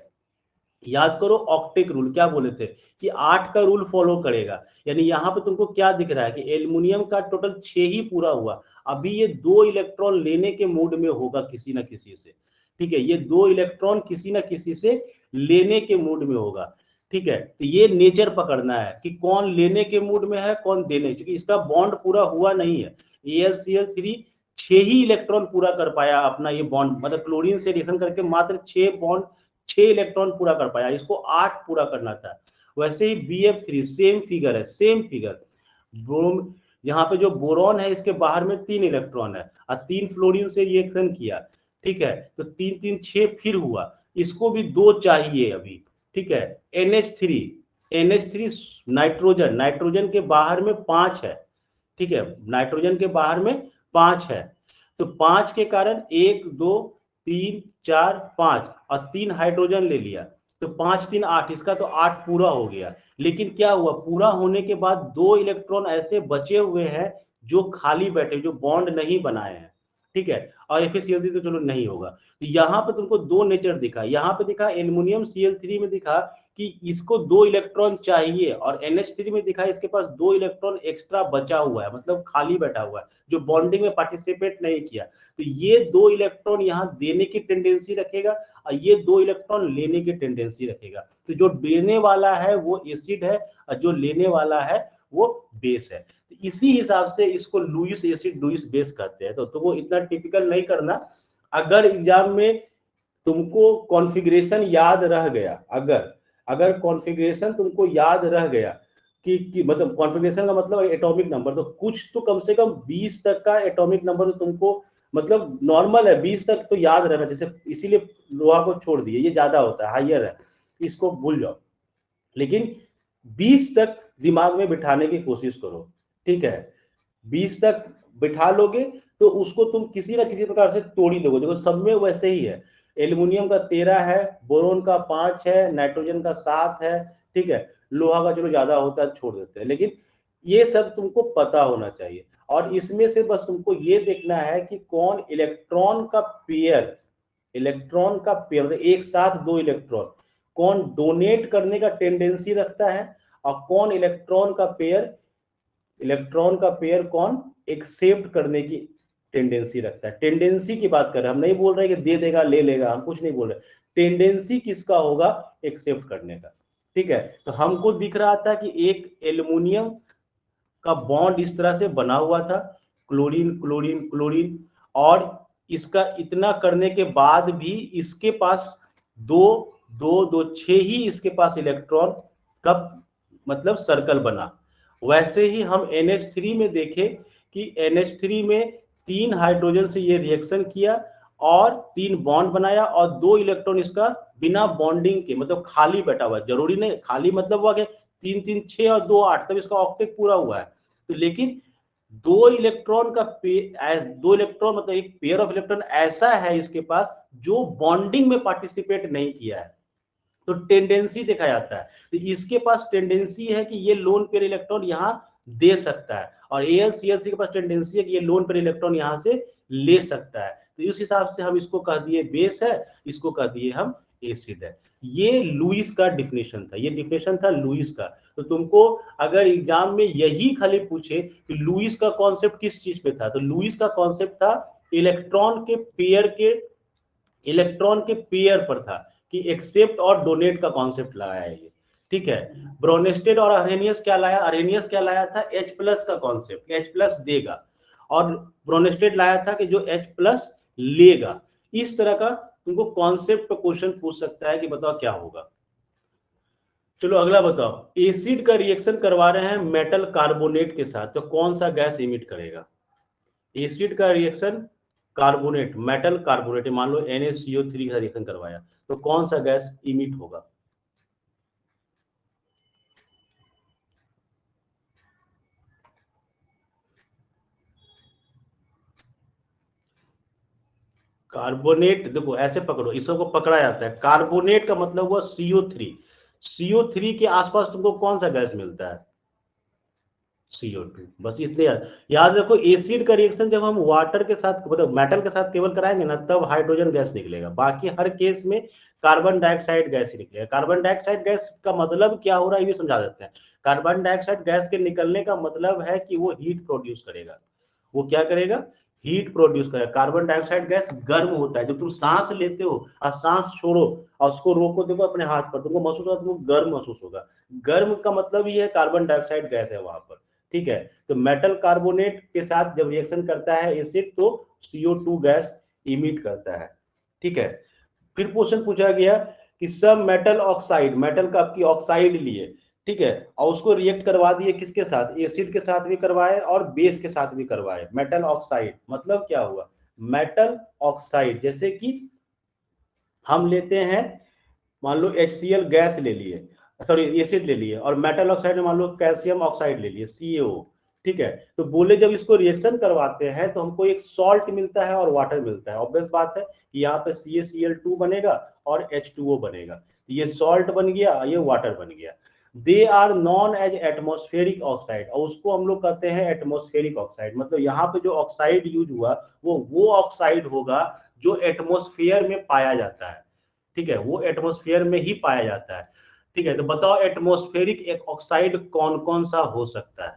याद करो ऑक्टेट रूल क्या बोले थे कि 8 का रूल फॉलो करेगा, यानी यहाँ पे तुमको क्या दिख रहा है कि एल्युमिनियम का टोटल 6 ही पूरा हुआ, अभी ये 2 इलेक्ट्रॉन लेने के मूड में होगा किसी ना किसी से, ठीक है, ये 2 इलेक्ट्रॉन किसी ना किसी से लेने के मूड में होगा, ठीक है। तो ये नेचर पकड़ना है कि कौन लेने के मूड में है कौन देने, क्योंकि इसका बॉन्ड पूरा हुआ नहीं है, AlCl3 6 ही इलेक्ट्रॉन पूरा कर पाया अपना ये बॉन्ड, मतलब क्लोरीन से रिएक्शन करके मात्र 6 बॉन्ड 6 इलेक्ट्रॉन पूरा कर पाया, इसको 8 पूरा करना था। वैसे ही BF3 सेम फिगर है, सेम फिगर, ब्रोम, यहाँ पे जो बोरॉन है इसके बाहर में 3 इलेक्ट्रॉन है और 3 फ्लोरीन से रिएक्शन किया, ठीक है, तो 3 3 6 फिर हुआ, इसको भी 2 चाहिए अभी, ठीक है। NH3, NH3 नाइट्रोजन, नाइट्रोजन के बाहर में 5 है, ठीक है, नाइट्रोजन के बाहर में 5 है, तो 5 के कारण 1 2 3 4 5 और 3 हाइड्रोजन ले लिया, तो 5 3 8, इसका तो 8 पूरा हो गया। लेकिन क्या हुआ, पूरा होने के बाद 2 इलेक्ट्रॉन ऐसे बचे हुए हैं जो खाली बैठे, जो बॉन्ड नहीं बनाए हैं, ठीक है, और FeCl3 तो चलो नहीं होगा। तो यहाँ पे तुमको 2 नेचर दिखा, यहाँ पे दिखा एल्युमिनियम Cl3 में दिखा कि इसको 2 इलेक्ट्रॉन चाहिए, और NH3 में दिखा इसके पास 2 इलेक्ट्रॉन एक्स्ट्रा बचा हुआ है, मतलब खाली बैठा हुआ है, जो बॉन्डिंग में पार्टिसिपेट नहीं किया, तो ये 2 इलेक्ट्रॉन यहाँ देने की टेंडेंसी रखेगा और ये 2 इलेक्ट्रॉन लेने की टेंडेंसी रखेगा, तो जो देने वाला है वो एसिड है और जो लेने वाला है वो बेस है। तो इसी हिसाब से इसको लुईस एसिड लुईस बेस कहते हैं। तो वो इतना टिपिकल नहीं करना, अगर एग्जाम में तुमको कॉन्फ़िगरेशन याद रह गया, अगर कॉन्फ़िगरेशन तुमको याद रह गया कि मतलब कॉन्फ़िगरेशन का मतलब एटॉमिक नंबर, तो कुछ तो कम से कम 20 तक का एटॉमिक नंबर तो तुमको मतलब नॉर्मल है, 20 तक तो याद रहना, जैसे इसीलिए लोहा को छोड़ दिए, ये ज्यादा होता है, हाइयर है, इसको भूल जाओ, लेकिन 20 तक दिमाग में बिठाने की कोशिश करो, ठीक है। 20 तक बिठा लोगे तो उसको तुम किसी ना किसी प्रकार से तोड़ ही लोगे, देखो सब में वैसे ही है, एल्युमिनियम का 13 है, बोरोन का 5 है, नाइट्रोजन का 7 है, ठीक है, लोहा का चलो ज्यादा होता है छोड़ देते हैं, लेकिन ये सब तुमको पता होना चाहिए। और इसमें से बस तुमको ये देखना है कि कौन इलेक्ट्रॉन का पेयर, इलेक्ट्रॉन का पेयर मतलब एक साथ 2 इलेक्ट्रॉन कौन डोनेट करने का टेंडेंसी रखता है, और कौन इलेक्ट्रॉन का पेयर कौन एक्सेप्ट करने की टेंडेंसी रखता है। टेंडेंसी की बात कर रहे हैं, हम नहीं बोल रहे कि दे देगा ले लेगा, हम कुछ नहीं बोल रहे, टेंडेंसी किसका होगा एक्सेप्ट करने का, ठीक है। तो हमको दिख रहा था कि एक एल्युमिनियम का बॉन्ड इस तरह से बना हुआ था, क्लोरीन क्लोरीन क्लोरीन, और इसका इतना करने के बाद भी इसके पास 2 2 2 6 ही इसके पास इलेक्ट्रॉन का मतलब सर्कल बना। वैसे ही हम NH3 में देखें कि NH3 में 3 हाइड्रोजन से ये रिएक्शन किया और 3 बॉन्ड बनाया और 2 इलेक्ट्रॉन इसका बिना बॉन्डिंग के मतलब खाली बैठा हुआ है। जरूरी नहीं खाली मतलब हुआ कि 3 3 6 और 2 8 तब इसका ऑक्टेट पूरा हुआ है। तो लेकिन 2 इलेक्ट्रॉन मतलब एक पेयर ऑफ इलेक्ट्रॉन ऐसा है इसके पास जो बॉन्डिंग में पार्टिसिपेट नहीं किया है, तो टेंडेंसी देखा जाता है। तो इसके पास टेंडेंसी है कि ये लोन पेयर इलेक्ट्रॉन यहां दे सकता है और AlCl3 के पास टेंडेंसी है कि ये लोन पेयर इलेक्ट्रॉन यहां से ले सकता है। तो इस हिसाब से हम इसको कह दिए बेस है, इसको कह दिए हम एसिड है। ये लुईस का डिफिनेशन था, ये डिफिनेशन था लुईस का। तो तुमको अगर एग्जाम में यही खाली पूछे कि लुईस का कॉन्सेप्ट किस चीज पे था, तो लुईस का कॉन्सेप्ट था इलेक्ट्रॉन के पेयर पर था कि एक्सेप्ट और डोनेट का कॉन्सेप्ट लगाया है ये। ठीक है, ब्रोनेस्टेड और अरेनियस क्या लाया, अरेनियस क्या लाया था, H+ का कॉन्सेप्ट, H+ देगा, और ब्रोनेस्टेड लाया था कि जो H+ लेगा। इस तरह का तुमको कॉन्सेप्ट पर क्वेश्चन पूछ सकता है कि बताओ क्या होगा। चलो अगला बताओ, एसिड का रिएक्शन करवा रहे हैं मेटल कार्बोनेट के साथ, तो कौन सा गैस इमिट करेगा। एसिड का रिएक्शन कार्बोनेट, मेटल कार्बोनेट, मान लो NaCO3 का रिएक्शन करवाया, तो कौन सा गैस इमिट होगा। कार्बोनेट देखो ऐसे पकड़ो, इसको पकड़ा जाता है, कार्बोनेट का मतलब हुआ CO3, CO3 के आसपास तुमको कौन सा गैस मिलता है, CO2। बस इतने याद रखो। एसिड का रिएक्शन जब हम वाटर के साथ मतलब मेटल के साथ केवल कराएंगे ना, तब हाइड्रोजन गैस निकलेगा, बाकी हर केस में कार्बन डाइऑक्साइड गैस ही निकलेगा। कार्बन डाइऑक्साइड गैस का मतलब क्या हो रहा है ये भी समझा देते हैं। कार्बन डाइऑक्साइड गैस के निकलने का मतलब है कि वो हीट प्रोड्यूस करेगा। वो क्या करेगा, हीट प्रोड्यूस करेगा। कार्बन डाइऑक्साइड गैस गर्म होता है, जब तुम सांस लेते हो और सांस छोड़ो और उसको रोको, देखो अपने हाथ पर, तुमको महसूस होगा, तुमको गर्म महसूस होगा। गर्म का मतलब ये है कार्बन डाइऑक्साइड गैस है वहां पर। ठीक है, तो मेटल कार्बोनेट के साथ जब रिएक्शन करता है एसिड, तो CO2 गैस इमिट करता है। ठीक है, फिर क्वेश्चन पूछा गया कि सब मेटल ऑक्साइड, मेटल का आपकी ऑक्साइड लिए, ठीक है, और उसको रिएक्ट करवा दिए किसके साथ, एसिड के साथ भी करवाए और बेस के साथ भी करवाए। मेटल ऑक्साइड मतलब क्या हुआ, मेटल ऑक्साइड जैसे कि हम लेते हैं, मान लो HCl गैस ले लिए, सॉरी एसिड ले लिए, और मेटल ऑक्साइड में मान लो कैल्शियम ऑक्साइड ले लिए, CaO। ठीक है, तो बोले जब इसको रिएक्शन करवाते हैं तो हमको एक सॉल्ट मिलता है और वाटर मिलता है। ऑब्वियस बात है कि यहाँ पे CaCl2 बनेगा और H2O बनेगा, ये सॉल्ट बन गया, ये वाटर बन गया। They are known as atmospheric oxide, और उसको हम लोग कहते हैं एटमोस्फेरिक ऑक्साइड। मतलब यहाँ पे जो ऑक्साइड यूज हुआ वो ऑक्साइड होगा जो एटमोस्फेयर में पाया जाता है। ठीक है, वो एटमॉस्फेयर में ही पाया जाता है। ठीक है, तो बताओ एटमॉस्फेरिक एक ऑक्साइड कौन कौन सा हो सकता है,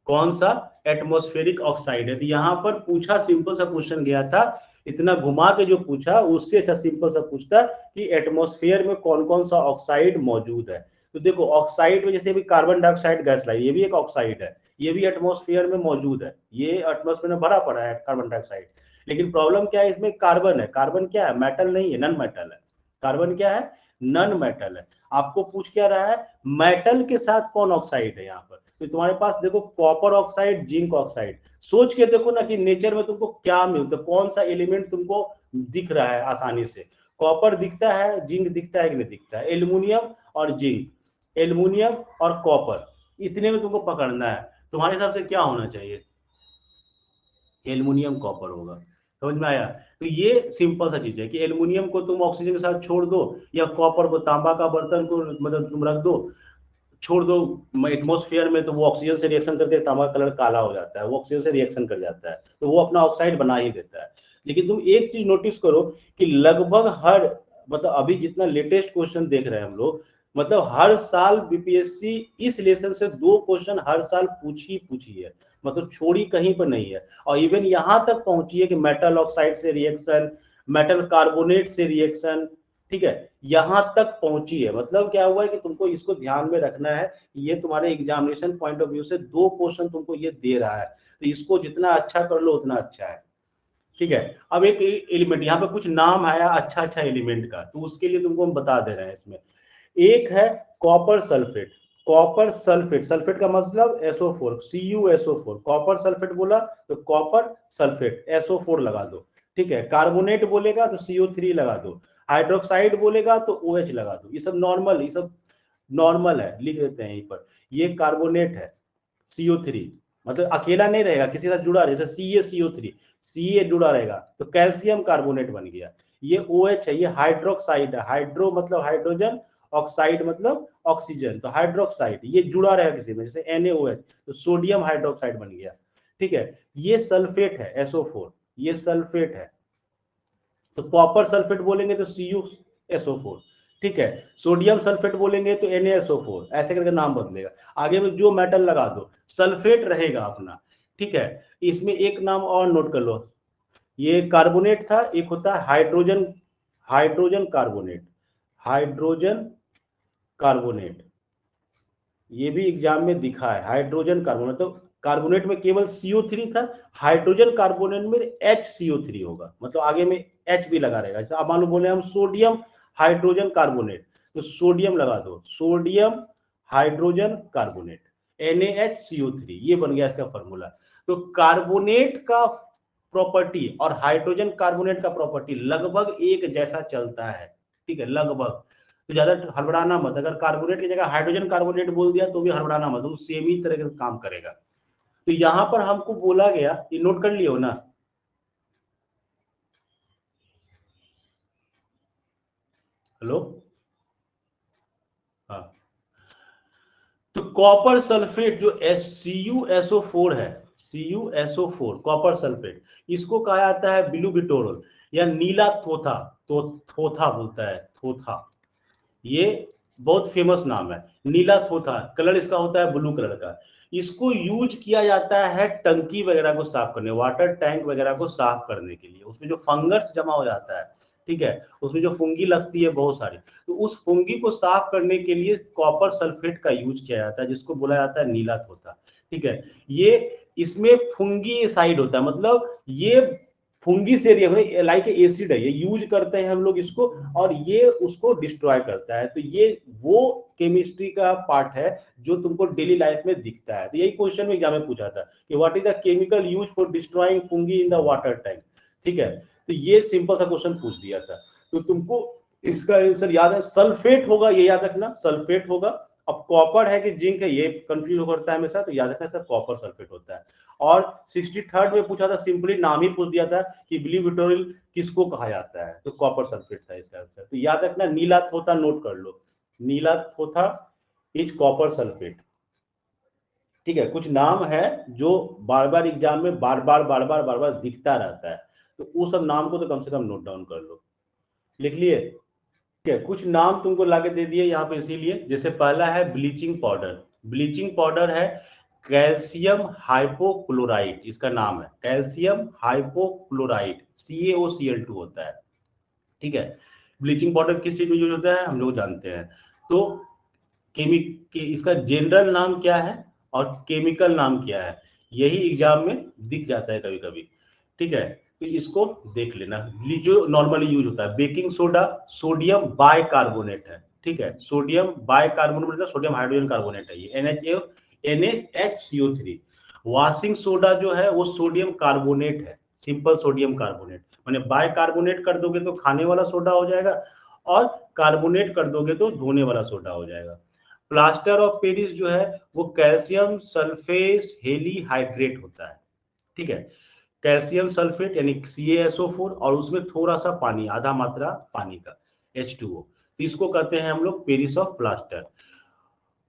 कौन सा एटमॉस्फेरिक ऑक्साइड है। तो यहां पर पूछा, सिंपल सा क्वेश्चन गया था, इतना घुमा के जो पूछा उससे अच्छा सिंपल सा पूछता कि एटमॉस्फेयर में कौन कौन सा ऑक्साइड मौजूद है। तो देखो ऑक्साइड में जैसे भी कार्बन डाइऑक्साइड गैस लाई, ये भी एक ऑक्साइड है, ये भी एटमॉस्फेयर में मौजूद है, ये एटमॉस्फेयर में भरा पड़ा है कार्बन डाइऑक्साइड। लेकिन प्रॉब्लम क्या है, इसमें कार्बन है, कार्बन क्या है, मेटल नहीं है, नन मेटल है। कार्बन क्या है, नन मेटल है। आपको पूछ क्या रहा है, मेटल के साथ कौन ऑक्साइड है यहाँ पर। तो तुम्हारे पास देखो कॉपर ऑक्साइड, जिंक ऑक्साइड, सोच के देखो ना कि नेचर में तुमको क्या मिलता है, कौन सा एलिमेंट तुमको दिख रहा है आसानी से। कॉपर दिखता है, जिंक दिखता है कि नहीं दिखता है, एल्यूमिनियम और जिंक, एल्यूमिनियम और कॉपर, इतने में तुमको पकड़ना है। तुम्हारे हिसाब से क्या होना चाहिए, एल्युमिनियम कॉपर होगा। समझ में आया। तो ये सिंपल सा चीज है कि एल्युमिनियम को तुम ऑक्सीजन के साथ छोड़ दो, या कॉपर को, तांबा का बर्तन को मतलब तुम रख दो, छोड़ दो एटमोस्फेयर में, तो वो ऑक्सीजन से रिएक्शन करके तांबा कलर काला हो जाता है, वो ऑक्सीजन से रिएक्शन कर जाता है, तो वो अपना ऑक्साइड बना ही देता है। लेकिन तुम एक चीज नोटिस करो कि लगभग हर, मतलब अभी जितना लेटेस्ट क्वेश्चन देख रहे हैं हम लोग, मतलब हर साल BPSC इस लेसन से 2 क्वेश्चन हर साल पूछी है, मतलब छोड़ी कहीं पर नहीं है। और इवन यहां तक पहुंची है कि मेटल ऑक्साइड से रिएक्शन, मेटल कार्बोनेट से रिएक्शन, ठीक है, यहां तक पहुंची है। मतलब क्या हुआ है कि तुमको इसको ध्यान में रखना है, ये तुम्हारे एग्जामिनेशन पॉइंट ऑफ व्यू से 2 क्वेश्चन तुमको ये दे रहा है, तो इसको जितना अच्छा कर लो उतना अच्छा है। ठीक है, अब एक एलिमेंट यहाँ पे कुछ नाम आया अच्छा अच्छा एलिमेंट का, तो उसके लिए तुमको हम बता दे रहे हैं। इसमें एक है copper sulphate, copper sulphate, sulphate का मतलब SO4, CuSO4, कॉपर सल्फेट बोला तो कॉपर सल्फेट SO4 लगा दो। ठीक है, कार्बोनेट बोलेगा तो CO3 लगा दो, हाइड्रोक्साइड बोलेगा तो OH लगा दो। ये सब नॉर्मल है, लिख देते हैं यहीं पर। ये कार्बोनेट है CO3, मतलब अकेला नहीं रहेगा, किसी के साथ जुड़ा रहेगा, जैसे CaCO3, Ca जुड़ा रहेगा तो कैल्शियम कार्बोनेट बन गया। ये OH है, ये हाइड्रोक्साइड है, हाइड्रो मतलब हाइड्रोजन, ऑक्साइड मतलब ऑक्सीजन, तो हाइड्रोक्साइड ये जुड़ा रहेगा किसी में, जैसे NaOH तो सोडियम हाइड्रोक्साइड बन गया। ठीक है, ये सल्फेट है SO4, ये सल्फेट है, तो कॉपर सल्फेट बोलेंगे तो CuSO4। ठीक है, सोडियम सल्फेट बोलेंगे तो NaSO4, ऐसे करके नाम बदलेगा। आगे में जो मेटल लगा दो, सल्फेट रहेगा अपना। ठीक है, इसमें एक नाम और नोट कर लो, ये कार्बोनेट था, एक होता है हाइड्रोजन कार्बोनेट, हाइड्रोजन कार्बोनेट, ये भी एग्जाम में दिखा है, हाइड्रोजन कार्बोनेट। तो कार्बोनेट में केवल CO3 था, हाइड्रोजन कार्बोनेट में HCO3 होगा, मतलब आगे में H भी लगा रहेगा। जैसे अब मान लो बोले हम सोडियम हाइड्रोजन कार्बोनेट, तो सोडियम लगा दो, सोडियम हाइड्रोजन कार्बोनेट NaHCO3, ये बन गया इसका फॉर्मूला। तो कार्बोनेट का प्रॉपर्टी और हाइड्रोजन कार्बोनेट का प्रॉपर्टी लगभग एक जैसा चलता है। ठीक है, लगभग, तो ज्यादा हड़बड़ाना मत, अगर कार्बोनेट की जगह हाइड्रोजन कार्बोनेट बोल दिया तो भी हड़बड़ाना मत, वो सेम ही तरह से काम करेगा। तो यहां पर हमको बोला गया, ये नोट कर लियो ना, हेलो, हाँ, तो कॉपर सल्फेट जो CuSO4 है, CuSO4 कॉपर सल्फेट, इसको कहा जाता है ब्लू बिटोरल या नीला थोथा, तो थोथा बोलता है, थोथा, ये बहुत फेमस नाम है। नीला थोथा, कलर इसका होता है ब्लू कलर का। इसको यूज किया जाता है टंकी वगैरह को साफ करने, वाटर टैंक वगैरह को साफ करने के लिए, उसमें जो फंगस जमा हो जाता है, ठीक है, उसमें जो फुंगी लगती है बहुत सारी, तो उस फुंगी को साफ करने के लिए कॉपर सल्फेट का यूज किया जाता है, जिसको बोला जाता है नीला थोथा। ठीक है, ये इसमें फुंगी साइड होता है, मतलब ये फुंगी से लाइक एसिड है, ये यूज करते हैं हम लोग इसको, और ये उसको डिस्ट्रॉय करता है। तो ये वो केमिस्ट्री का पार्ट है जो तुमको डेली लाइफ में दिखता है। तो यही क्वेश्चन में एग्जाम में पूछा था कि what is the chemical use for destroying फुंगी in the water tank. ठीक है, तो ये सिंपल सा क्वेश्चन पूछ दिया था, तो तुमको इसका आंसर याद है, सल्फेट होगा, ये याद रखना, सल्फेट होगा। अब कॉपर है कि जिंक है, ये कंफ्यूज करता है हमेशा, तो याद रखना सर कॉपर सल्फेट होता है। और 63rd में पूछा था, सिंपली नाम ही पूछ दिया था कि ब्लू बिटोरिल किसको कहा जाता है, तो कॉपर सल्फेट था इसका आंसर। तो याद रखना, नीला थोथा नोट कर लो, नीला थोथा इज कॉपर सल्फेट। ठीक है, कुछ नाम है जो बार बार एग्जाम में बार बार दिखता रहता है, तो उस सब नाम को तो कम से कम नोट डाउन कर लो। लिख लिए? ठीक है, कुछ नाम तुमको लाके दे दिए यहाँ पे इसीलिए, जैसे पहला है ब्लीचिंग पाउडर, ब्लीचिंग पाउडर है कैल्शियम हाइपोक्लोराइड, इसका नाम है कैल्शियम हाइपोक्लोराइड, CaOCl2 होता है। ठीक है, ब्लीचिंग पाउडर किस चीज में यूज होता है हम लोग जानते हैं। तो इसका जनरल नाम क्या है और केमिकल नाम क्या है, यही एग्जाम में दिख जाता है कभी कभी। ठीक है, तो इसको देख लेना। जो नॉर्मली यूज होता है बेकिंग सोडा, सोडियम बाइकार्बोनेट है। ठीक है, सोडियम बाइकार्बोनेट मतलब सोडियम हाइड्रोजन कार्बोनेट है, ये NaHCO3। वॉशिंग सोडा जो है वो सोडियम कार्बोनेट है, सिंपल सोडियम कार्बोनेट, मैंने बाइकार्बोनेट कर दोगे तो खाने वाला सोडा हो जाएगा, और कार्बोनेट कर दोगे तो धोने वाला सोडा हो जाएगा। प्लास्टर ऑफ पेरिस जो है वो कैल्शियम सल्फेट हेलीहाइड्रेट होता है। ठीक है, कैल्शियम सल्फेट यानी CaSO4, और उसमें थोड़ा सा पानी, आधा मात्रा पानी का, H2O, तो इसको कहते हैं हम लोग Paris of plaster.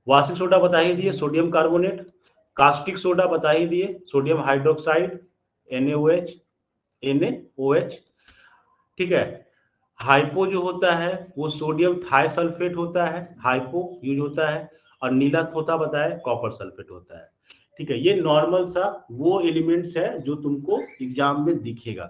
Washing soda बता ही दिए, सोडियम कार्बोनेट। कास्टिक सोडा बता ही दिए, सोडियम हाइड्रोक्साइड, NaOH। ठीक है, हाइपो जो होता है वो सोडियम थाइसल्फेट होता है, हाइपो यूज होता है, और नीला थोथा बताया कॉपर सल्फेट होता है। ठीक है, ये नॉर्मल सा वो एलिमेंट्स है जो तुमको एग्जाम में दिखेगा,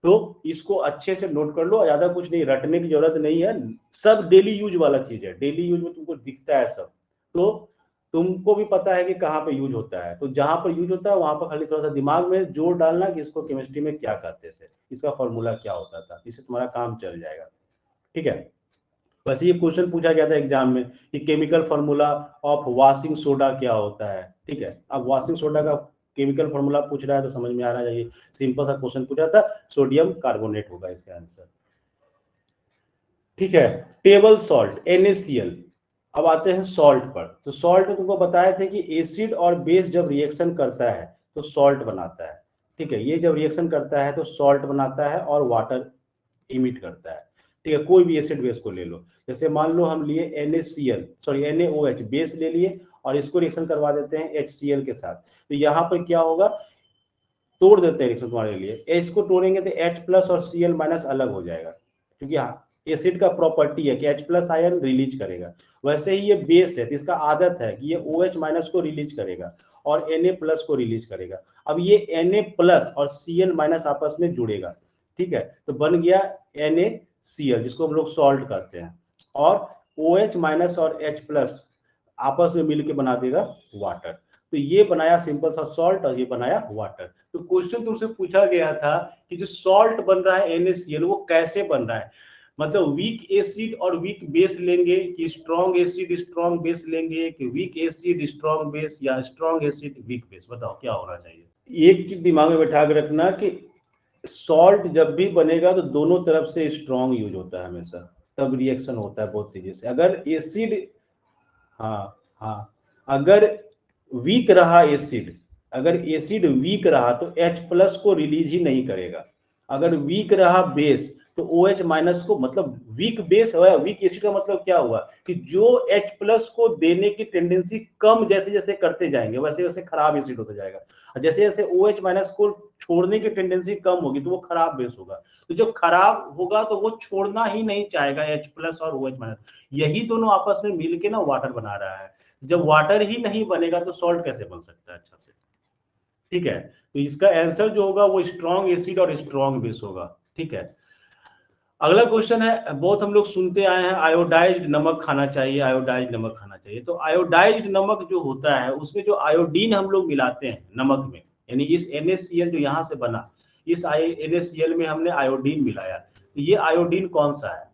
तो इसको अच्छे से नोट कर लो, ज्यादा कुछ नहीं रटने की जरूरत नहीं है, सब डेली यूज वाला चीज है, डेली यूज में तुमको दिखता है सब, तो तुमको भी पता है कि कहाँ पे यूज होता है, तो जहां पर यूज होता है वहां पर खाली थोड़ा सा दिमाग में जोर डालना कि इसको केमिस्ट्री में क्या कहते थे, इसका फॉर्मूला क्या होता था, इससे तुम्हारा काम चल जाएगा। ठीक है, वैसे ये क्वेश्चन पूछा गया था एग्जाम में कि chemical formula of washing soda क्या होता है। ठीक है, अब वॉशिंग सोडा का केमिकल फॉर्मूला पूछ रहा है तो समझ में आना चाहिए, सिंपल सा क्वेश्चन पूछा था, सोडियम कार्बोनेट होगा इसका आंसर। ठीक है, टेबल सॉल्ट NaCl। अब आते हैं सॉल्ट पर। तो सॉल्ट में तुमको बताए थे कि एसिड और बेस जब रिएक्शन करता है तो सॉल्ट बनाता है। ठीक है, ये जब रिएक्शन करता है तो सॉल्ट बनाता है और वाटर इमिट करता है। ठीक है, कोई भी एसिड बेस को ले लो, जैसे मान लो हम लिए NaOH बेस ले लिए और इसको रिएक्शन करवा देते हैं HCl के साथ, तो यहाँ पर क्या होगा, तोड़ देते हैं रिएक्शन तुम्हारे लिए, H को तोड़ेंगे तो H+ और Cl- अलग हो जाएगा, क्योंकि एसिड का प्रॉपर्टी है कि H+ आयन रिलीज करेगा। वैसे ही ये बेस है तो इसका आदत है कि ये OH- को रिलीज करेगा और Na+ को रिलीज करेगा। अब ये Na+ और Cl- आपस में जुड़ेगा। ठीक है, तो बन गया NaCl जिसको हम लोग सॉल्ट कहते हैं, और OH- और H+ आपस में मिलकर बना देगा वाटर। तो ये बनाया सिंपल सा सॉल्ट और ये बनाया वाटर। तो क्वेश्चन तुमसे पूछा गया था कि जो सॉल्ट बन रहा है NaCl वो कैसे बन रहा है, मतलब वीक एसिड और वीक बेस लेंगे कि स्ट्रॉन्ग एसिड स्ट्रॉन्ग बेस लेंगे कि वीक एसिड स्ट्रॉन्ग बेस या स्ट्रॉन्ग एसिड वीक बेस, बताओ क्या होना चाहिए। एक चीज दिमाग में बैठा के रखना कि सॉल्ट जब भी बनेगा तो दोनों तरफ से स्ट्रॉन्ग यूज होता है हमेशा, तब रिएक्शन होता है बहुत तेजी से। अगर एसिड, हाँ हाँ, अगर वीक रहा एसिड, अगर एसिड वीक रहा तो H+ को रिलीज ही नहीं करेगा। अगर वीक रहा बेस तो OH- को, मतलब वीक बेस है, वीक एसिड का मतलब क्या हुआ कि जो H+ को देने की टेंडेंसी कम जैसे जैसे करते जाएंगे वैसे वैसे खराब एसिड होता जाएगा। जैसे जैसे OH- को छोड़ने की टेंडेंसी कम होगी तो वो खराब बेस होगा। तो जो खराब होगा तो वो छोड़ना ही नहीं चाहेगा H+ और OH-, यही दोनों आपस में मिलके ना वाटर बना रहा है। जब वाटर ही नहीं बनेगा तो सॉल्ट कैसे बन सकता है अच्छा से। ठीक है, तो इसका आंसर जो होगा वो स्ट्रॉन्ग एसिड और स्ट्रॉन्ग बेस होगा। ठीक है, अगला क्वेश्चन है, बहुत हम लोग सुनते आए हैं आयोडाइज्ड नमक खाना चाहिए, आयोडाइज्ड नमक खाना चाहिए। तो आयोडाइज्ड नमक जो होता है उसमें जो आयोडीन हम लोग मिलाते हैं नमक में, यानी इस NaCl जो यहाँ से बना, इस NaCl में हमने आयोडीन मिलाया, तो ये आयोडीन कौन सा है,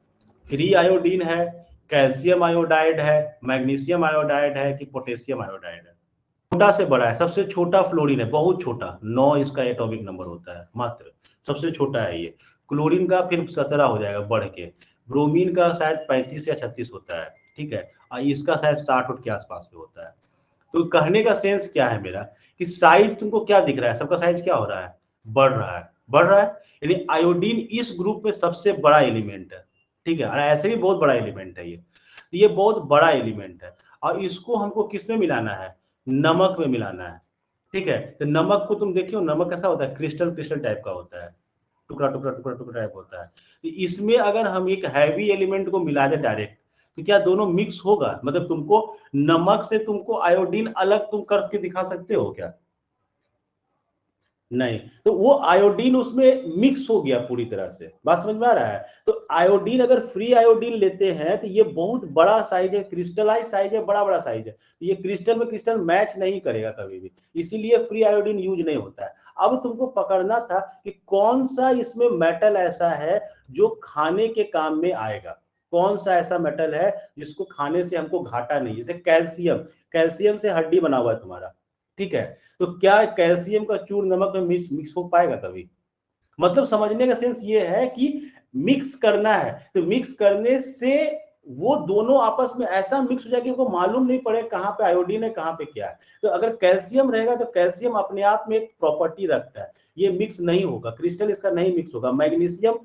फ्री आयोडीन है, कैल्शियम आयोडाइड है, मैग्नीशियम आयोडाइड है कि पोटेशियम आयोडाइड है। छोटा से बड़ा है, सबसे छोटा फ्लोरीन है, बहुत छोटा, 9 इसका एटॉमिक नंबर होता है मात्र, सबसे छोटा है ये। क्लोरीन का फिर 17 हो जाएगा बढ़ के, ब्रोमीन का शायद 35 या 36 होता है। ठीक है, और इसका शायद 60 के आसपास में होता है। तो कहने का सेंस क्या है मेरा कि साइज तुमको क्या दिख रहा है, सबका साइज क्या हो रहा है, बढ़ रहा है, बढ़ रहा है, यानी आयोडीन इस ग्रुप में सबसे बड़ा एलिमेंट है। ठीक है, और ऐसे भी बहुत बड़ा एलिमेंट है ये बहुत बड़ा एलिमेंट है, और इसको हमको किस में मिलाना है, नमक में मिलाना है। ठीक है, तो नमक को तुम देखियो, नमक कैसा होता है, क्रिस्टल क्रिस्टल टाइप का होता है, टुकड़ा टुकड़ा टुकड़ा टुकड़ा टाइप होता है। तो इसमें अगर हम एक हैवी एलिमेंट को मिला दे डायरेक्ट तो क्या दोनों मिक्स होगा, मतलब तुमको नमक से तुमको आयोडीन अलग तुम करके दिखा सकते हो क्या, नहीं। तो वो आयोडीन उसमें मिक्स हो गया पूरी तरह से, बात समझ में आ रहा है। तो आयोडीन, अगर फ्री आयोडीन लेते हैं तो ये बहुत बड़ा साइज है, क्रिस्टलाइज साइज है, बड़ा बड़ा साइज है, ये क्रिस्टल में क्रिस्टल मैच नहीं करेगा कभी भी, इसीलिए फ्री आयोडीन यूज नहीं होता है। अब तुमको पकड़ना था कि कौन सा इसमें मेटल ऐसा है जो खाने के काम में आएगा, कौन सा ऐसा मेटल है जिसको खाने से हमको घाटा नहीं, जैसे कैल्शियम, कैल्शियम से हड्डी बना हुआ है तुम्हारा। ठीक है, तो क्या कैल्शियम का चूर्ण नमक में मिक्स हो पाएगा कभी, मतलब समझने का सेंस ये है कि मिक्स करना है, तो मिक्स करने से वो दोनों आपस में ऐसा मिक्स हो जाए कि उनको मालूम नहीं पड़े कहां पे आयोडीन है कहां पे क्या है। तो अगर कैल्शियम रहेगा तो कैल्शियम अपने आप में एक प्रॉपर्टी रखता है, ये मिक्स नहीं होगा, क्रिस्टल इसका नहीं मिक्स होगा। मैग्नीशियम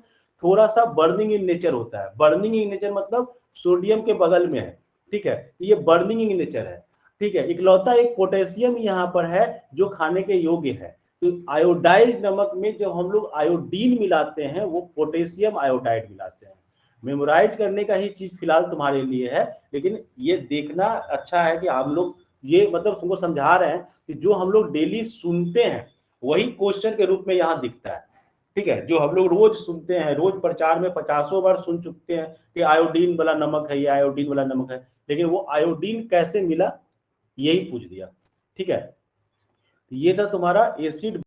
थोड़ा सा बर्निंग इन नेचर होता है, बर्निंग इन नेचर मतलब सोडियम के बगल में है। ठीक है, ये बर्निंग इन नेचर है। ठीक है, इकलौता एक पोटेशियम यहाँ पर है जो खाने के योग्य है। तो आयोडाइड नमक में जब हम लोग आयोडीन मिलाते हैं वो पोटेशियम आयोडाइड मिलाते हैं। मेमोराइज करने का ही चीज फिलहाल तुम्हारे लिए है, लेकिन ये देखना अच्छा है कि हम लोग ये मतलब तुमको समझा रहे हैं कि जो हम लोग डेली सुनते हैं वही क्वेश्चन के रूप में यहाँ दिखता है। ठीक है, जो हम लोग रोज सुनते हैं, रोज प्रचार में 50 बार सुन चुके हैं कि आयोडीन वाला नमक है, ये आयोडीन वाला नमक है, लेकिन वो आयोडीन कैसे मिला यही पूछ दिया। ठीक है, ये था तुम्हारा एसिड